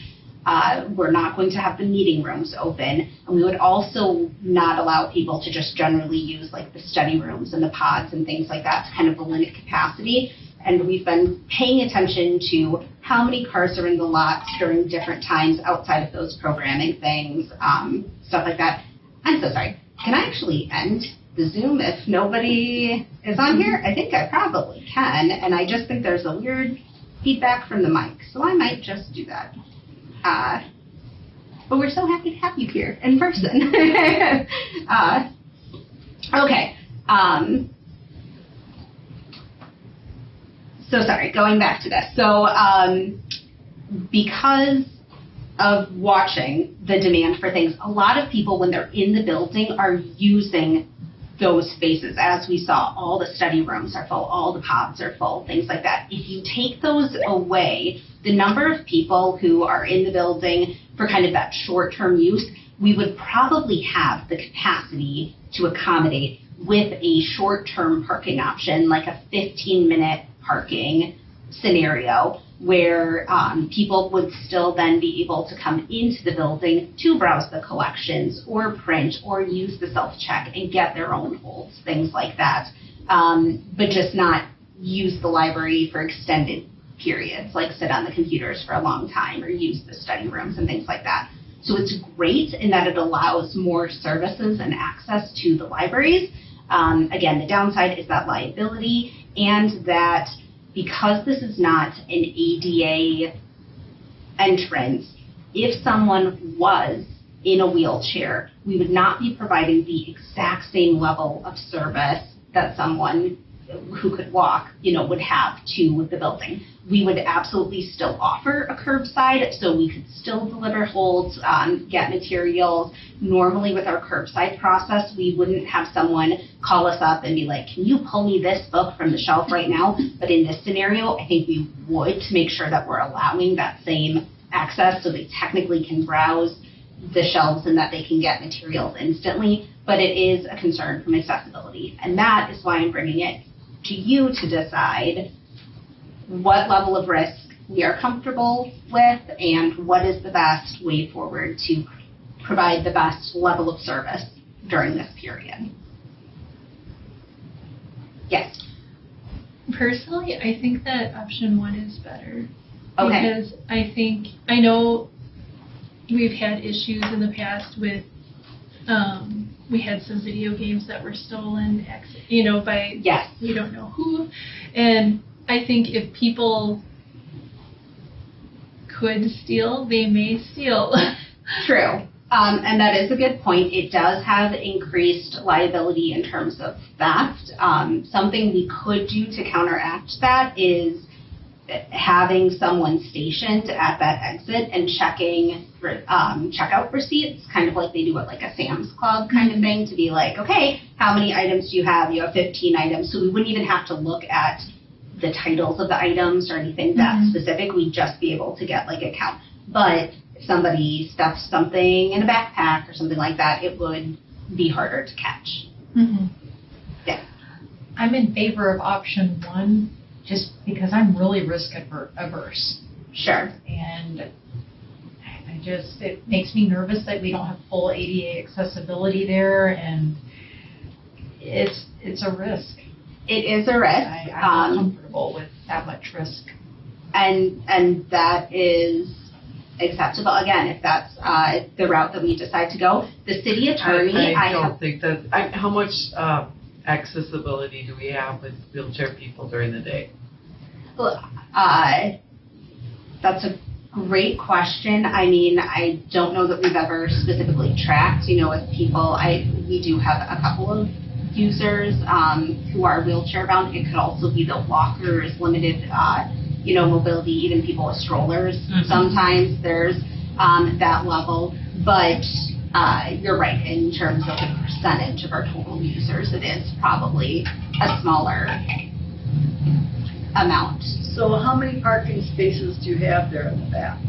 We're not going to have the meeting rooms open, and we would also not allow people to just generally use like the study rooms and the pods and things like that to kind of limit capacity. And we've been paying attention to how many cars are in the lots during different times outside of those programming things, stuff like that. I'm so sorry. Can I actually end the Zoom if nobody is on here? I think I probably can, and I just think there's a weird feedback from the mic, so I might just do that. But we're so happy to have you here in person. Okay. So sorry, going back to this. So because of watching the demand for things, a lot of people, when they're in the building, are using those spaces. As we saw, all the study rooms are full, all the pods are full, things like that. If you take those away, the number of people who are in the building for kind of that short-term use, we would probably have the capacity to accommodate with a short-term parking option, like a 15-minute parking scenario where people would still then be able to come into the building to browse the collections or print or use the self-check and get their own holds, things like that, but just not use the library for extended periods, like sit on the computers for a long time or use the study rooms and things like that. So it's great in that it allows more services and access to the libraries. Again, the downside is that liability, and that because this is not an ADA entrance, if someone was in a wheelchair, we would not be providing the exact same level of service that someone who could walk, would have to the building. We would absolutely still offer a curbside, so we could still deliver holds, get materials. Normally with our curbside process, we wouldn't have someone call us up and be like, can you pull me this book from the shelf right now? But in this scenario, I think we would, to make sure that we're allowing that same access so they technically can browse the shelves and that they can get materials instantly. But it is a concern from accessibility, and that is why I'm bringing it to you to decide what level of risk we are comfortable with and what is the best way forward to provide the best level of service during this period. Yes? Personally, I think that option 1 is better. Okay. Because I know we've had issues in the past with, we had some video games that were stolen, by Yes. we don't know who. And I think if people could steal, they may steal. True. And that is a good point. It does have increased liability in terms of theft. Something we could do to counteract that is having someone stationed at that exit and checking checkout receipts, kind of like they do at like a Sam's Club kind of thing, to be like, okay, how many items do you have? You have 15 items. So we wouldn't even have to look at the titles of the items or anything that specific. We'd just be able to get like a count. But if somebody stuffs something in a backpack or something like that, it would be harder to catch. Yeah. I'm in favor of option 1 just because I'm really risk averse. Sure. And it makes me nervous that we don't have full ADA accessibility there, and it's a risk. It is a risk. I'm not comfortable with that much risk. And that is acceptable. Again, if that's the route that we decide to go. The city attorney, I don't think that, how much accessibility do we have with wheelchair people during the day? That's a great question. I mean, I don't know that we've ever specifically tracked, with people. We do have a couple of users who are wheelchair bound. It could also be the walkers, limited, mobility, even people with strollers. Sometimes there's that level, but you're right, in terms of the percentage of our total users, it is probably a smaller amount. So how many parking spaces do you have there in the back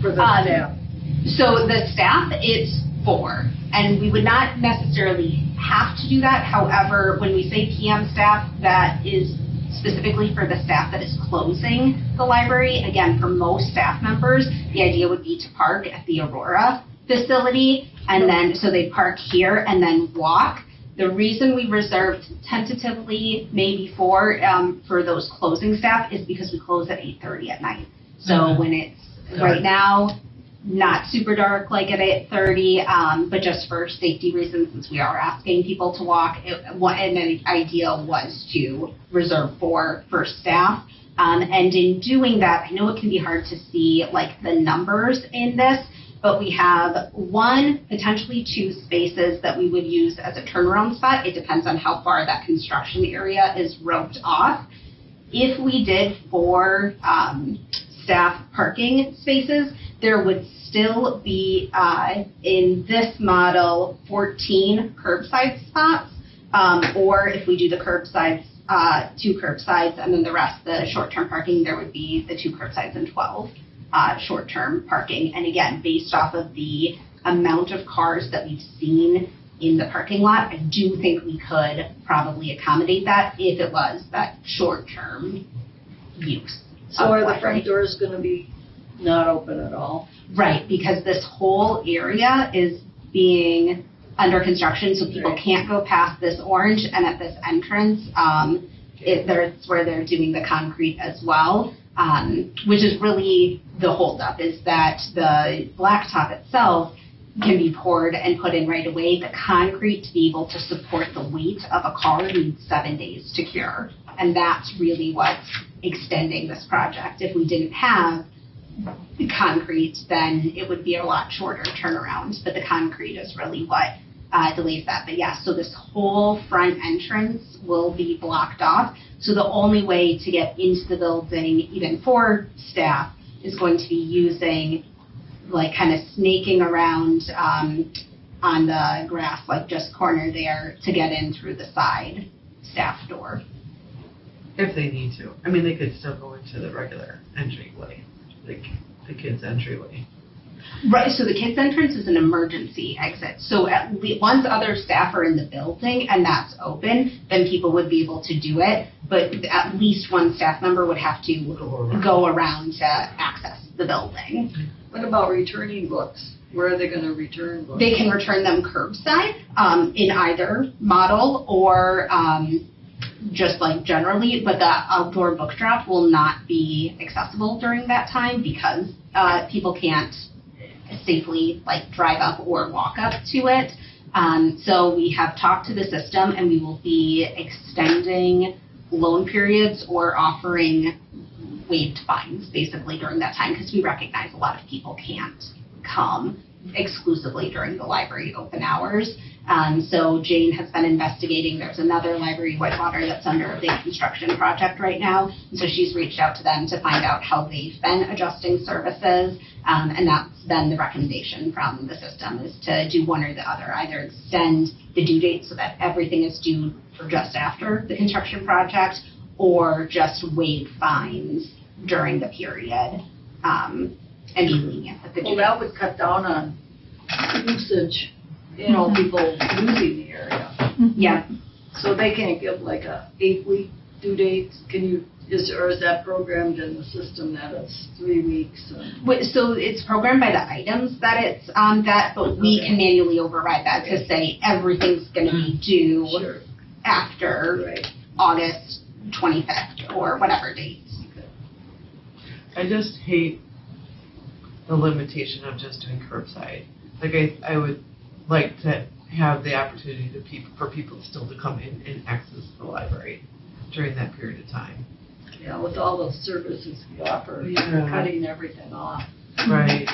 for the staff? So the staff, it's 4, and we would not necessarily have to do that. However, when we say PM staff, that is specifically for the staff that is closing the library. Again, for most staff members, the idea would be to park at the Aurora facility, and then, so they park here and then walk. The reason we reserved tentatively maybe 4 for those closing staff is because we close at 8:30 at night. So when it's, right now, not super dark like at 8:30, but just for safety reasons, since we are asking people to walk, and the idea was to reserve 4 for staff. And in doing that, I know it can be hard to see like the numbers in this, but we have 1, potentially 2 spaces that we would use as a turnaround spot. It depends on how far that construction area is roped off. If we did 4 staff parking spaces, there would still be, in this model, 14 curbside spots. Or if we do the curbsides, 2 curbsides, and then the rest, the short-term parking, there would be the 2 curbsides and 12 short-term parking. And again, based off of the amount of cars that we've seen in the parking lot, I do think we could probably accommodate that if it was that short-term use. So are the front doors gonna be not open at all? Right, because this whole area is being under construction, so people Right. can't go past this orange, and at this entrance, that's where they're doing the concrete as well, which is really the holdup, is that the blacktop itself can be poured and put in right away. The concrete, to be able to support the weight of a car, needs 7 days to cure, and that's really what's extending this project. If we didn't have concrete, then it would be a lot shorter turnaround, but the concrete is really what delays that. But yeah, so this whole front entrance will be blocked off, so the only way to get into the building, even for staff, is going to be using, like, kind of snaking around on the grass, like just corner there, to get in through the side staff door. If they need to. I mean, they could still go into the regular entryway, like the kids' entryway. Right, so the kids' entrance is an emergency exit. So once other staff are in the building and that's open, then people would be able to do it. But at least one staff member would have to go around to access the building. What about returning books? Where are they gonna return books? They can return them curbside in either model, or just like generally, but the outdoor book drop will not be accessible during that time because people can't safely like drive up or walk up to it. So we have talked to the system, and we will be extending loan periods or offering waived fines basically during that time, because we recognize a lot of people can't come exclusively during the library open hours. So Jane has been investigating. There's another library, Whitewater, that's under a big construction project right now. And so she's reached out to them to find out how they've been adjusting services. And that's then the recommendation from the system, is to do one or the other, either extend the due date so that everything is due for just after the construction project, or just waive fines during the period and be lenient with the due Well, date. that would cut down on usage, people using the area. Yeah. So they can't give like a 8-week due date? Is that programmed in the system that it's 3 weeks? So it's programmed by the items that it's that, but we can manually override that to say everything's going to be due Sure. after Right. August 25th or whatever dates. I just hate the limitation of just doing curbside. Like, I would like to have the opportunity for people still to come in and access the library during that period of time. Yeah, with all the services we offer, Yeah. cutting everything off Right.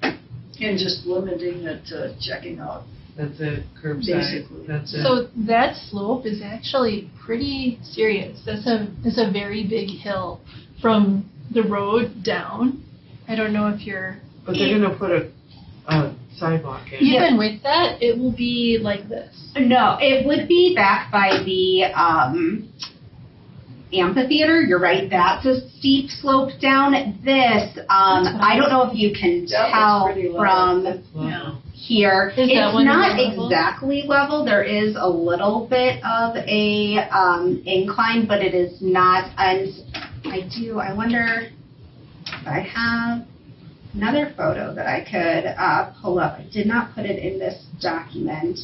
and just limiting it to checking out. That's it, curbside. Basically. That's it. So that slope is actually pretty serious. That's a very big hill from the road down. I don't know if you're, But they're gonna put a sidewalk in. even with that, it will be like this. No, it would be back by the amphitheater, you're right, that's a steep slope down. This, I don't know if you can tell from here. Is that It's one not level? exactly level. There is a little bit of a incline, but it is not. And I wonder if I have another photo that I could pull up. I did not put it in this document.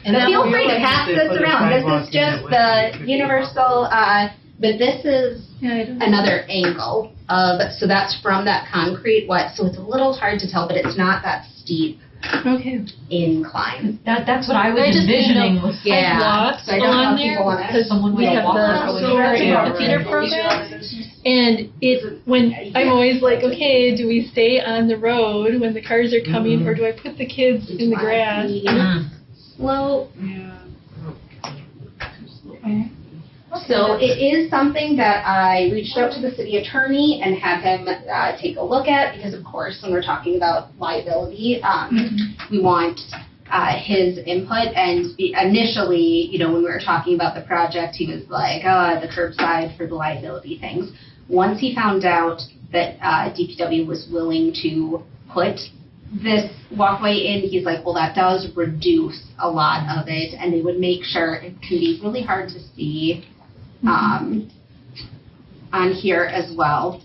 And But feel free to realize pass they this put a around. sidewalk This is in, it just would the be universal, but this is Yeah, I don't. another angle of, so that's from that concrete what, so it's a little hard to tell, but it's not that steep Okay. incline. That's what I was I just didn't envisioning know. was Yeah. I've walked So I don't know along if there people wanna- because someone we would have walk the around. solar Yeah, amphitheater right. program, and when I'm always like, okay, do we stay on the road when the cars are coming, or do I put the kids in the grass? Slow. Yeah. So it is something that I reached out to the city attorney and had him take a look at, because of course, when we're talking about liability, we want his input. And initially, when we were talking about the project, he was like, the curbside for the liability things. Once he found out that DPW was willing to put this walkway in, he's like, well, that does reduce a lot of it, and they would make sure, it can be really hard to see on here as well.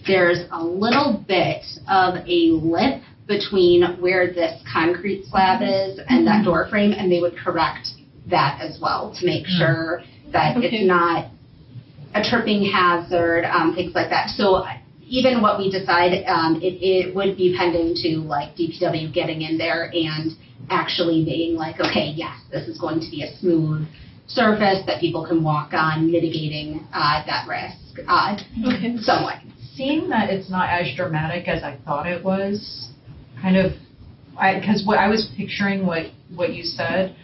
There's a little bit of a lip between where this concrete slab is and that door frame, and they would correct that as well to make sure that Okay. it's not a tripping hazard, things like that. So even what we decide, it would be pending to like DPW getting in there and actually being like, okay, yes, this is going to be a smooth surface that people can walk on, mitigating that risk Okay. somewhat. Seeing that it's not as dramatic as I thought it was, because what I was picturing what you said,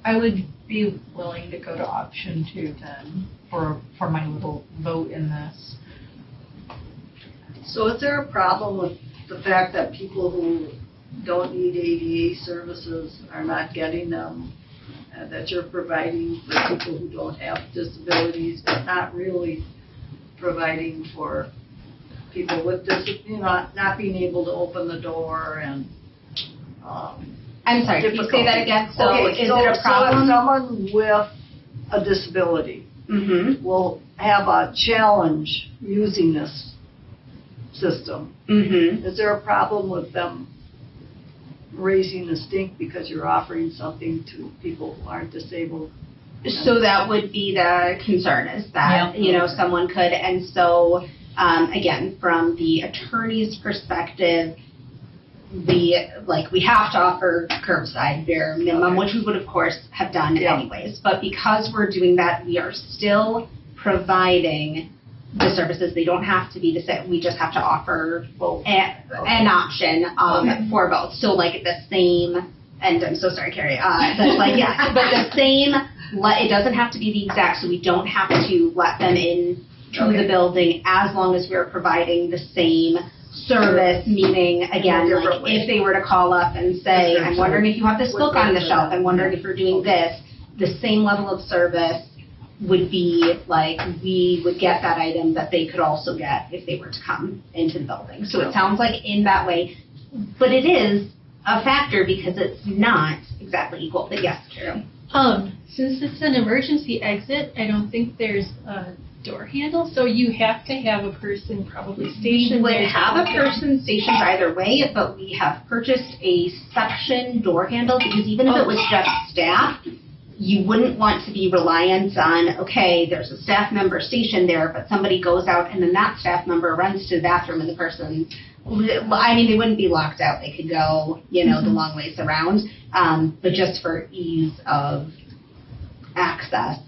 I would be willing to go to option 2 then for my little vote in this. So is there a problem with the fact that people who don't need ADA services are not getting them, that you're providing for people who don't have disabilities, but not really providing for people with not being able to open the door and, I'm sorry, can you say that again? So Okay, is so- it a So if problem? someone with a disability Mm-hmm, will have a challenge using this system, mm-hmm. is there a problem with them raising the stink because you're offering something to people who aren't disabled? So that would be the concern, is that, someone could, and so, again, from the attorney's perspective, we have to offer curbside bare minimum, which we would of course have done anyways. But because we're doing that, we are still providing the services. They don't have to be the same. We just have to offer an option for both. So like the same, and I'm so sorry, Carrie, that's like, yeah, but the same, it doesn't have to be the exact, so we don't have to let them in to the building as long as we're providing the same service, meaning, again, like if they were to call up and say, I'm wondering if you have this book on the shelf, I'm wondering if you're doing this, the same level of service would be like, we would get that item that they could also get if they were to come into the building. So it sounds like in that way, but it is a factor because it's not exactly equal, but yes, Carol. Since it's an emergency exit, I don't think there's a door handle, so you have to have a person probably We stationed would there. have a person stationed either way, but we have purchased a suction door handle because even if it was just staff, you wouldn't want to be reliant on, okay, there's a staff member stationed there, but somebody goes out and then that staff member runs to the bathroom and the person, they wouldn't be locked out. They could go, the long ways around. But just for ease of access,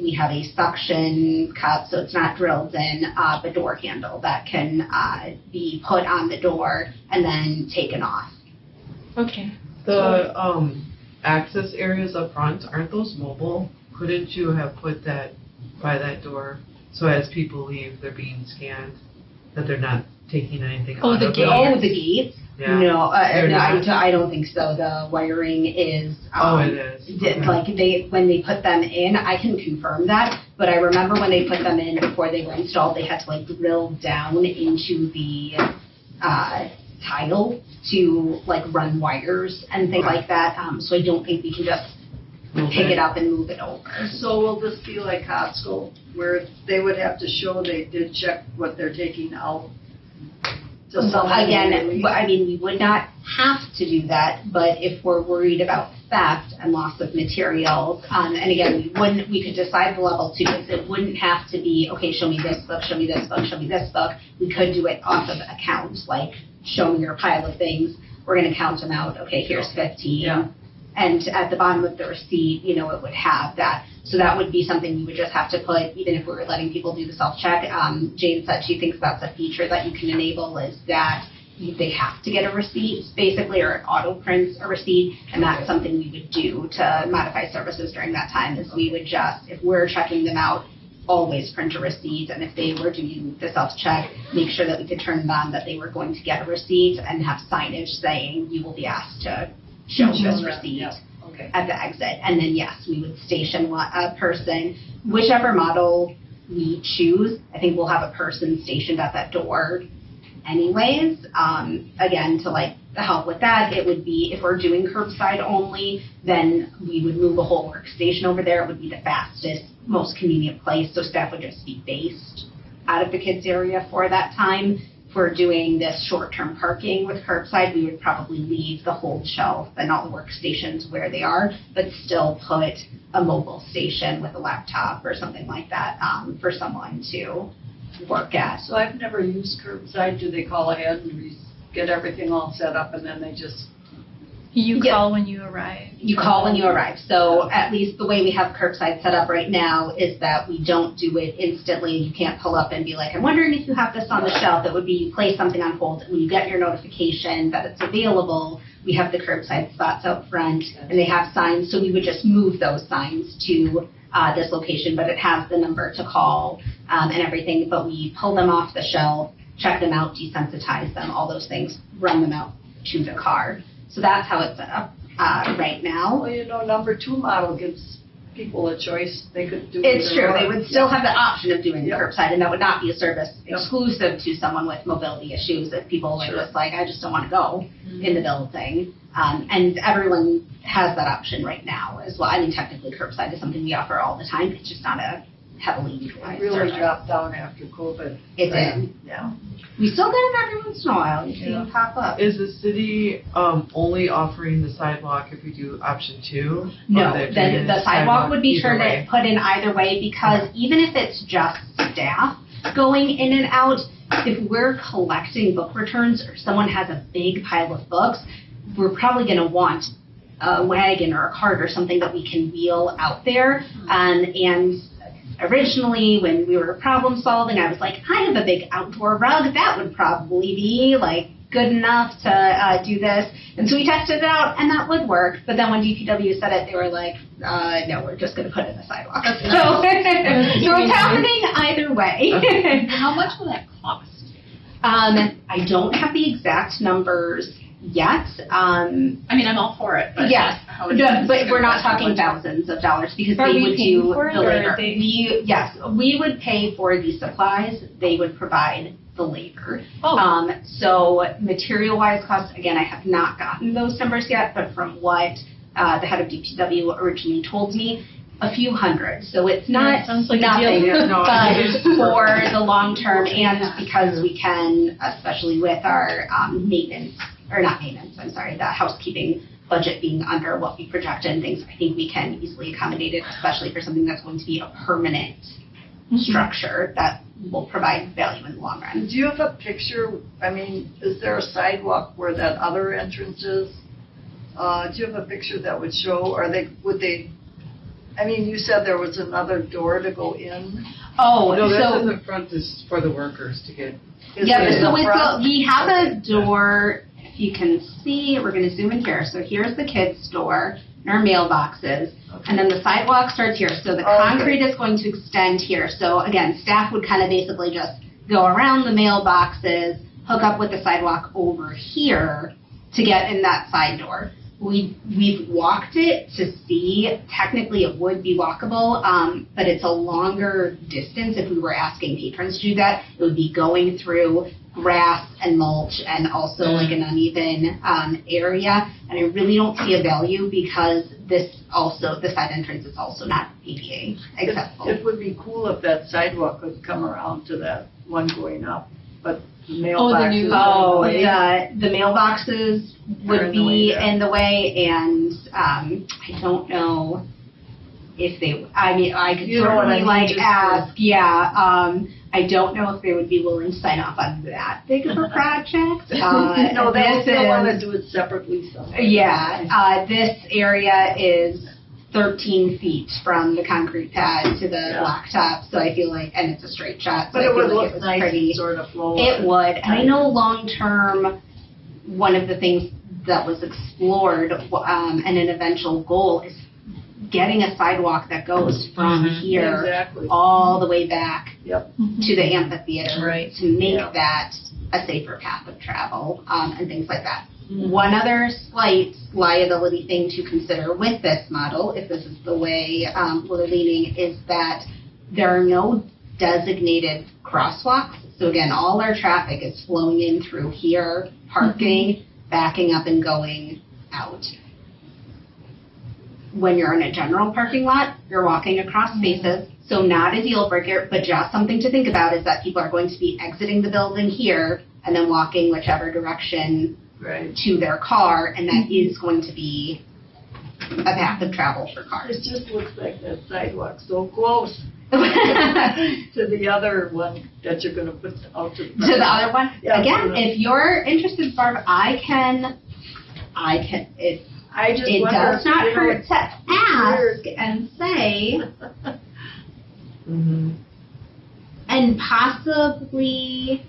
we have a suction cup, so it's not drilled in, the door handle that can be put on the door and then taken off. Okay. The access areas up front, aren't those mobile? Couldn't you have put that by that door so as people leave, they're being scanned, that they're not taking anything Oh, out the of gate. it? Oh, the gates. Yeah. No, They're no, not? I don't think so. The wiring is, It is. Okay. like when they put them in, I can confirm that, but I remember when they put them in before they were installed, they had to like drill down into the, tile to like run wires and things like that, so I don't think we can just pick it up and move it over. So will this be like Costco, where they would have to show they did check what they're taking out? To someone Again, who- I mean, we would not have to do that, but if we're worried about theft and loss of materials, and again, we could decide the level too, because it wouldn't have to be, okay, show me this book, show me this book, show me this book. We could do it off of account, like show me your pile of things, we're gonna count them out, okay, here's 15. Yeah. And at the bottom of the receipt, it would have that. So that would be something you would just have to put, even if we were letting people do the self-check. Jane said she thinks that's a feature that you can enable, is that they have to get a receipt, basically, or it auto prints a receipt, and that's something we would do to modify services during that time, is we would just, if we're checking them out, always print a receipt, and if they were doing the self-check, make sure that we could turn it on that they were going to get a receipt and have signage saying you will be asked to show this receipt Okay. at the exit. And then, yes, we would station a person, whichever model we choose. I think we'll have a person stationed at that door anyways. Again, to help with that, it would be, if we're doing curbside only, then we would move a whole workstation over there. It would be the fastest, most convenient place, so staff would just be based out of the kids area for that time. If we're doing this short-term parking with curbside, we would probably leave the hold shelf and all the workstations where they are, but still put a mobile station with a laptop or something like that for someone to work at. So I've never used curbside. Do they call ahead and get everything all set up and then they just? You Yeah. call when you arrive. You call when you arrive. So at least the way we have curbside set up right now is that we don't do it instantly. You can't pull up and be like, I'm wondering if you have this on the shelf. It would be you place something on hold, and when you get your notification that it's available, we have the curbside spots out front, and they have signs. So we would just move those signs to this location, but it has the number to call and everything. But we pull them off the shelf, check them out, desensitize them, all those things, run them out to the car. So that's how it's set up right now. Well, number 2 model gives people a choice. They could do. It's either true. or. They would still have the option of doing Yep. curbside, and that would not be a service Yep. exclusive to someone with mobility issues. If people are just like, I just don't want to go in the building. And everyone has that option right now as well. I mean, technically curbside is something we offer all the time. It's just not a heavily It utilized really service. dropped down after COVID. It did. Yeah. We still get it every once in a while. You see them pop up. Is the city only offering the sidewalk if we do option 2? No, Or they're doing the sidewalk would be either way? put in either way, because even if it's just staff going in and out, if we're collecting book returns or someone has a big pile of books, we're probably going to want a wagon or a cart or something that we can wheel out there. And originally, when we were problem solving, I was like, I have a big outdoor rug. That would probably be good enough to do this. And so we tested it out, and that would work. But then when DPW said it, they were like, no, we're just going to put it in the sidewalk. So it's happening either way. How much will that cost? I don't have the exact numbers yet. I mean, I'm all for it, but. Yes, how is no, this but we're gonna not cost? How talking much? thousands of dollars, because Are they we would paying do for it, the or are labor. they- Yes, we would pay for the supplies, they would provide the labor. Oh, So material-wise costs, again, I have not gotten those numbers yet, but from what the head of DPW originally told me, a few hundred. So it's Yeah, not sounds like a nothing, deal. Yeah, no, I think but it's for the long term, and because we can, especially with our the housekeeping budget being under what we projected and things, I think we can easily accommodate it, especially for something that's going to be a permanent structure that will provide value in the long run. Do you have a picture? I mean, is there a sidewalk where that other entrance is? Do you have a picture that would show, I mean, you said there was another door to go in. Oh, No, that's so in the front is for the workers to get. Is yeah, it in so the front? we have a door, if you can see, we're gonna zoom in here. So here's the kids' door, and our mailboxes, and then the sidewalk starts here. So the Okay. concrete is going to extend here. So again, staff would kind of basically just go around the mailboxes, hook up with the sidewalk over here to get in that side door. We've walked it to see, technically it would be walkable, but it's a longer distance if we were asking patrons to do that. It would be going through grass and mulch and also like an uneven area. And I really don't see a value because the side entrance is also not ADA accessible. It would be cool if that sidewalk could come around to that one going up, but the the mailboxes would be in the way, and I don't know if they, I could certainly ask, I don't know if they would be willing to sign off on that big of a project. No, they want to do it separately somehow. Yeah, this area is 13 feet from the concrete pad to the blacktop, so I feel like, and it's a straight shot. But so it would like look nice and sort of flow. It would, and I know long term, one of the things that was explored and an eventual goal is getting a sidewalk that goes from here all the way back to the amphitheater to make that a safer path of travel and things like that. One other slight liability thing to consider with this model, if this is the way we're leaning, is that there are no designated crosswalks. So again, all our traffic is flowing in through here, parking, backing up and going out. When you're in a general parking lot, you're walking across spaces, so not a deal breaker, but just something to think about is that people are going to be exiting the building here and then walking whichever direction to their car, and that is going to be a path of travel for cars. It just looks like that sidewalk so close to the other one that you're going to put out to the other one? Yeah, again, if you're interested, Barb, it does not hurt to ask and say, and possibly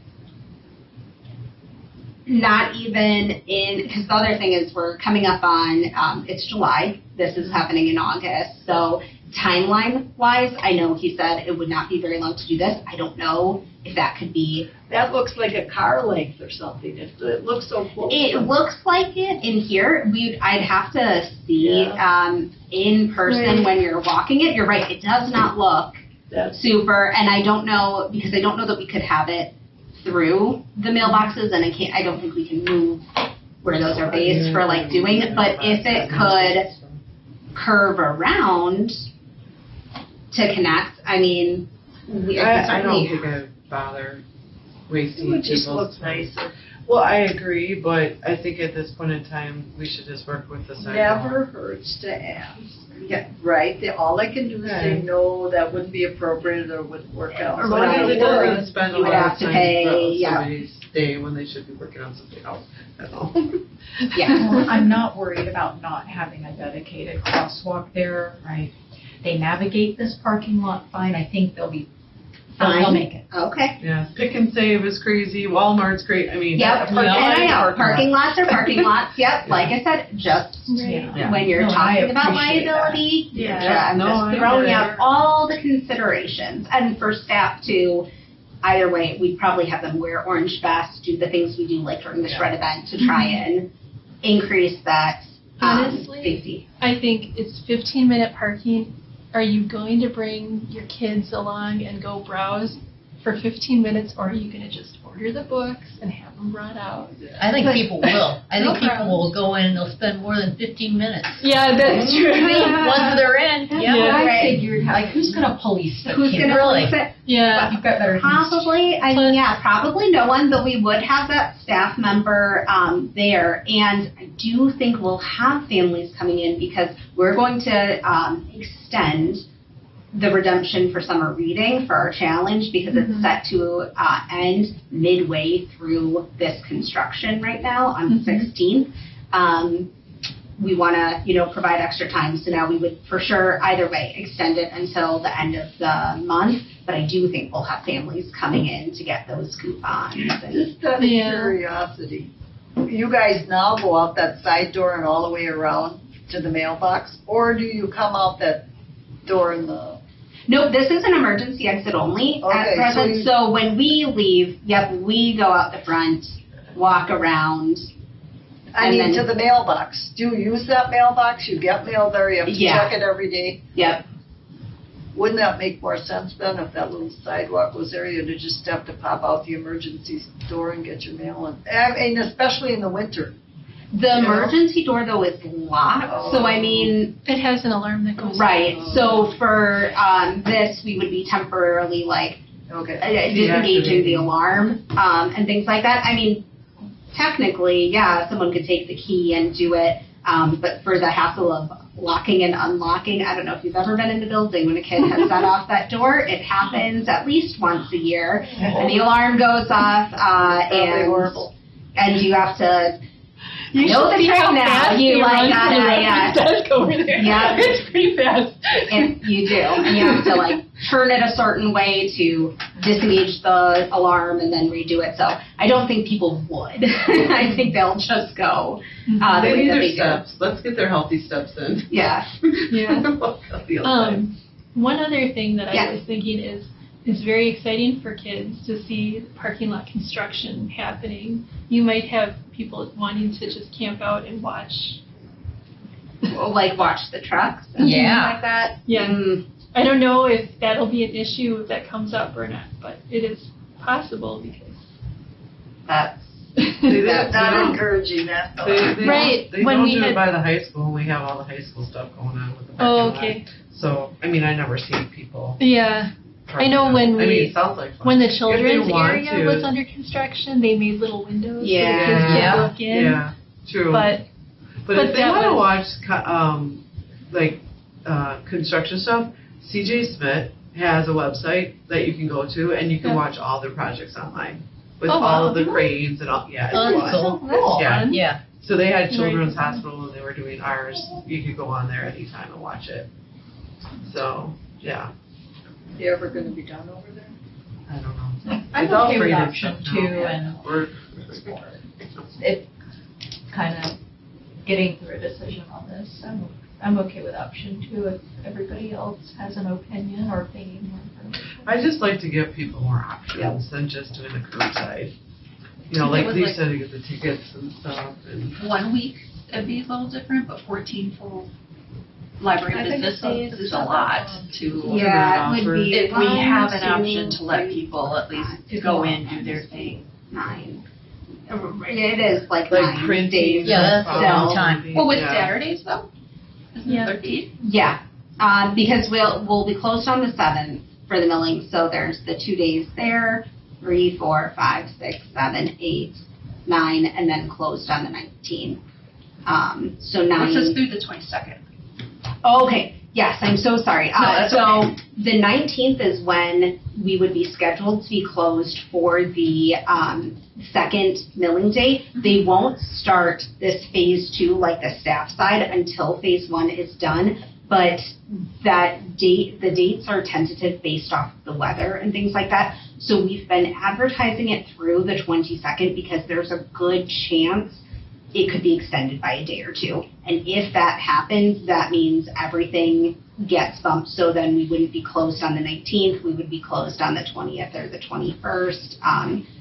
not even in, because the other thing is we're coming up on, it's July, this is happening in August, so timeline-wise, I know he said it would not be very long to do this. I don't know if that could be. That looks like a car length or something. It looks so close. It looks like it in here. I'd have to see in person when you're walking it. You're right. It does not look super, and I don't know, because I don't know that we could have it through the mailboxes, and I don't think we can move where those are based for like doing it. But if it could curve around to connect, I mean, I don't think I'd bother wasting it would just look nicer. Well, I agree, but I think at this point in time, we should just work with the sidewalk. Never hurts to ask. Yeah, right. All I can do is say, no, that wouldn't be appropriate or wouldn't work out. Or maybe they don't want to spend a you would lot have of to time pay, somebody's day when they should be working on something else. That's all. Well, I'm not worried about not having a dedicated crosswalk there, right? They navigate this parking lot fine. I think they'll make it. Okay. Yeah, Pick and Save is crazy. Walmart's great. I mean, parking lots are parking lots. Yep. Like I said, just when you're talking about liability, I'm just throwing out all the considerations. And for staff too, either way, we'd probably have them wear orange vests, do the things we do like during the shred event to try and increase that Honestly, safety. I think it's 15-minute parking. Are you going to bring your kids along and go browse for 15 minutes, or are you going to just order the books and have them brought out? I think people will. I think people will go in and they'll spend more than 15 minutes. Yeah, that's true. Once they're in. I figured, like, who's going to police the Who's kids? going to police it? Yeah. You've got better Probably, probably no one, but we would have that staff member there. And I do think we'll have families coming in because we're going to extend the redemption for summer reading for our challenge because it's set to end midway through this construction right now on the 16th. We want to, provide extra time. So now we would for sure either way extend it until the end of the month. But I do think we'll have families coming in to get those coupons. Just out of curiosity, you guys now go out that side door and all the way around to the mailbox, or do you come out that door in the Nope, this is an emergency exit only Okay, at present. So when we leave, yep, we go out the front, walk around. I And mean, then- to the mailbox. Do you use that mailbox? You get mail there, you have to Yeah. check it every day? Yep. Wouldn't that make more sense then if that little sidewalk was there, you'd just have to pop out the emergency door and get your mail in? I mean, especially in the winter. The emergency door though is locked, so I mean, It has an alarm that goes. right, so for, this, we would be temporarily like, Okay. disengaging the alarm, and things like that. I mean, technically, yeah, someone could take the key and do it, but for the hassle of locking and unlocking, I don't know if you've ever been in the building when a kid has set off that door. It happens at least once a year, and the alarm goes off, That'd be horrible. and you have to, You know should the see trick how now. fast You they like run gotta, to the yeah. desk over there. Yeah. It's pretty fast. and you do, and you have to like turn it a certain way to disengage the alarm and then redo it. So I don't think people would. I think they'll just go the They way need that their they do. steps. Let's get their healthy steps in. Yeah. Yeah. The outside. One other thing that Yeah. I was thinking is it's very exciting for kids to see parking lot construction happening. You might have people wanting to just camp out and watch. Like watch the trucks and Yeah. things like that. Yeah. Mm. I don't know if that'll be an issue that comes up or not, but it is possible because That's That's not encouraging that. though. They Right, They when don't we do had- it by the high school. We have all the high school stuff going on with the parking Oh, lot. okay. So, I mean, I never see people. Yeah. I know when I mean, we it sounds like fun. when the If they children's want area to. was under construction, they made little windows Yeah. for the kids Yeah. to look in. Yeah, true. But But but if they that want to was- watch construction stuff, CJ Smith has a website that you can go to, and you can Yeah. watch all their projects online with Oh, all wow. of the cranes and all. Yeah, it's Oh, fun. that's cool. That's Yeah. fun. Yeah. So they had Children's Right. Hospital and they were doing ours. You could go on there anytime and watch it. So, yeah, You ever gonna be done over there? I don't know. I'm It's all okay with freedom option stuff two now. and We're, it kind of getting through a decision on this. I'm okay with option two if everybody else has an opinion or if they need more information. I just like to give people more options than just doing the curbside. You know, If it like was they like- said, you get the tickets and stuff and. 1 week, it'd be a little different, but 14 full library I think visits days is is a not lot that to. Yeah, it would be If we 1, have an 2, option to let 3, people at least go in, do their thing. 9. It is like Like 9 printing. days. Yeah, that's a long So- time. Well, with Yeah. Saturdays though? Isn't Yeah. it 13? Yeah, because we'll be closed on the 7th for the milling, so there's the 2 days there, 3, 4, 5, 6, 7, 8, 9, and then closed on the 19th. So 9. This is through the 22nd. Okay, yes, I'm so sorry. that's So the 19th is when we would be scheduled to be closed for the second milling date. They won't start this phase 2, like the staff side, until phase 1 is done. But that date, the dates are tentative based off the weather and things like that. So we've been advertising it through the 22nd because there's a good chance it could be extended by a day or 2. And if that happens, that means everything gets bumped. So then we wouldn't be closed on the 19th. We would be closed on the 20th or the 21st.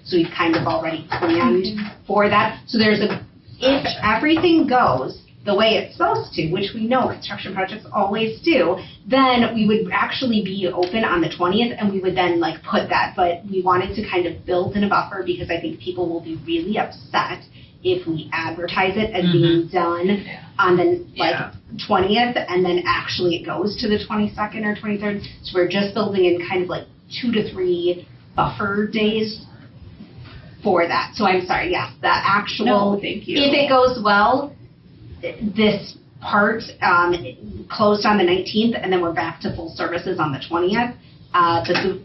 So we've kind of already planned for that. So if everything goes the way it's supposed to, which we know construction projects always do, then we would actually be open on the 20th and we would then like put that. But we wanted to kind of build in a buffer because I think people will be really upset if we advertise it as being done on the Yeah. 20th and then actually it goes to the 22nd or 23rd. So we're just building in kind of like 2 to 3 buffer days for that. So I'm sorry, yes, the actual, No, thank you. if it goes well, this part closed on the 19th and then we're back to full services on the 20th. But the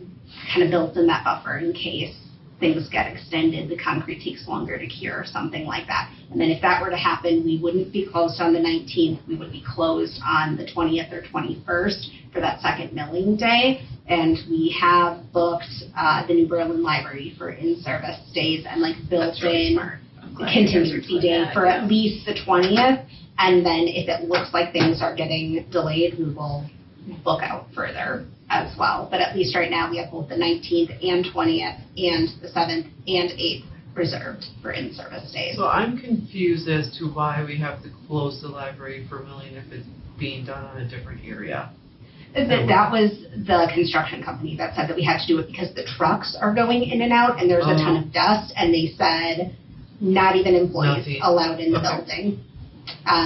kind of built in that buffer in case things get extended, the concrete takes longer to cure or something like that. And then if that were to happen, we wouldn't be closed on the 19th, we would be closed on the 20th or 21st for that second milling day. And we have booked the New Berlin Library for in-service days and like built That's really in smart. I'm glad you guys are contingency doing day that, for yeah. at least the 20th. And then if it looks like things are getting delayed, we will book out further as well. But at least right now, we have both the 19th and 20th and the 7th and 8th reserved for in-service days. So I'm confused as to why we have to close the library for milling if it's being done on a different area. That was the construction company that said that we had to do it because the trucks are going in and out and there's a ton of dust, and they said not even employees Nothing. allowed in the Okay. building.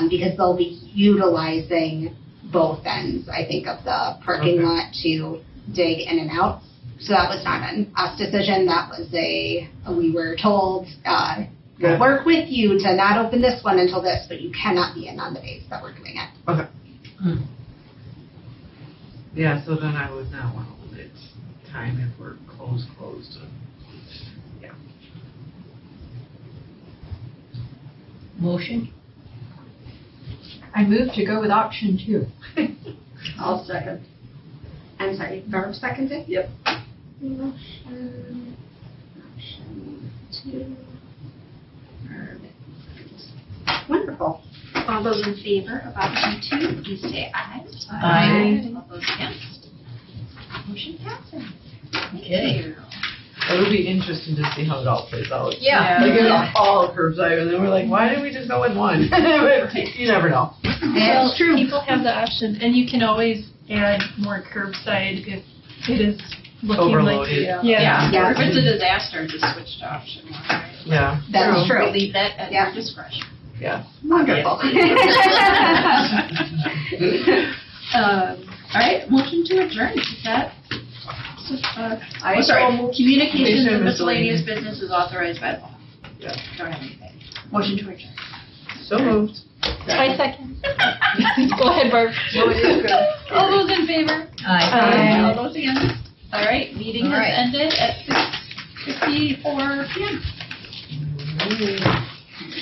Because they'll be utilizing both ends, I think, of the parking Okay. lot to dig in and out. So that was not an us decision, that was we were told, we'll Good. work with you to not open this one until this, but you cannot be in on the days that we're doing it. Yeah, so then I would not want to limit time if we're closed. Motion? I move to go with option 2. I'll second. I'm sorry, Barb seconded? Yep. Motion 2. Wonderful. All those in favor of option 2, please say aye. Aye. All those against? Motion passes. Thank Okay. you. It'll be interesting to see how it all plays out. Yeah. Like it's all curbside, and then we're like, why didn't we just go with one? You never know. Well, people have the option, and you can always add more curbside if it is looking Overloaded. like. Yeah, Yeah. or if it's a disaster, just switch to option 1, right? Yeah. That's true. We leave that at Yeah. your discretion. Wonderful. All right, motion to adjourn, is that? I sorry, so moved. communications and Miscellaneous. miscellaneous business is authorized by law. Yeah. Don't have anything. Motion to adjourn. So moved. I second. Go ahead, Barb. All those in favor? Aye. All those against? All right, meeting All has right. ended at 6:54 PM.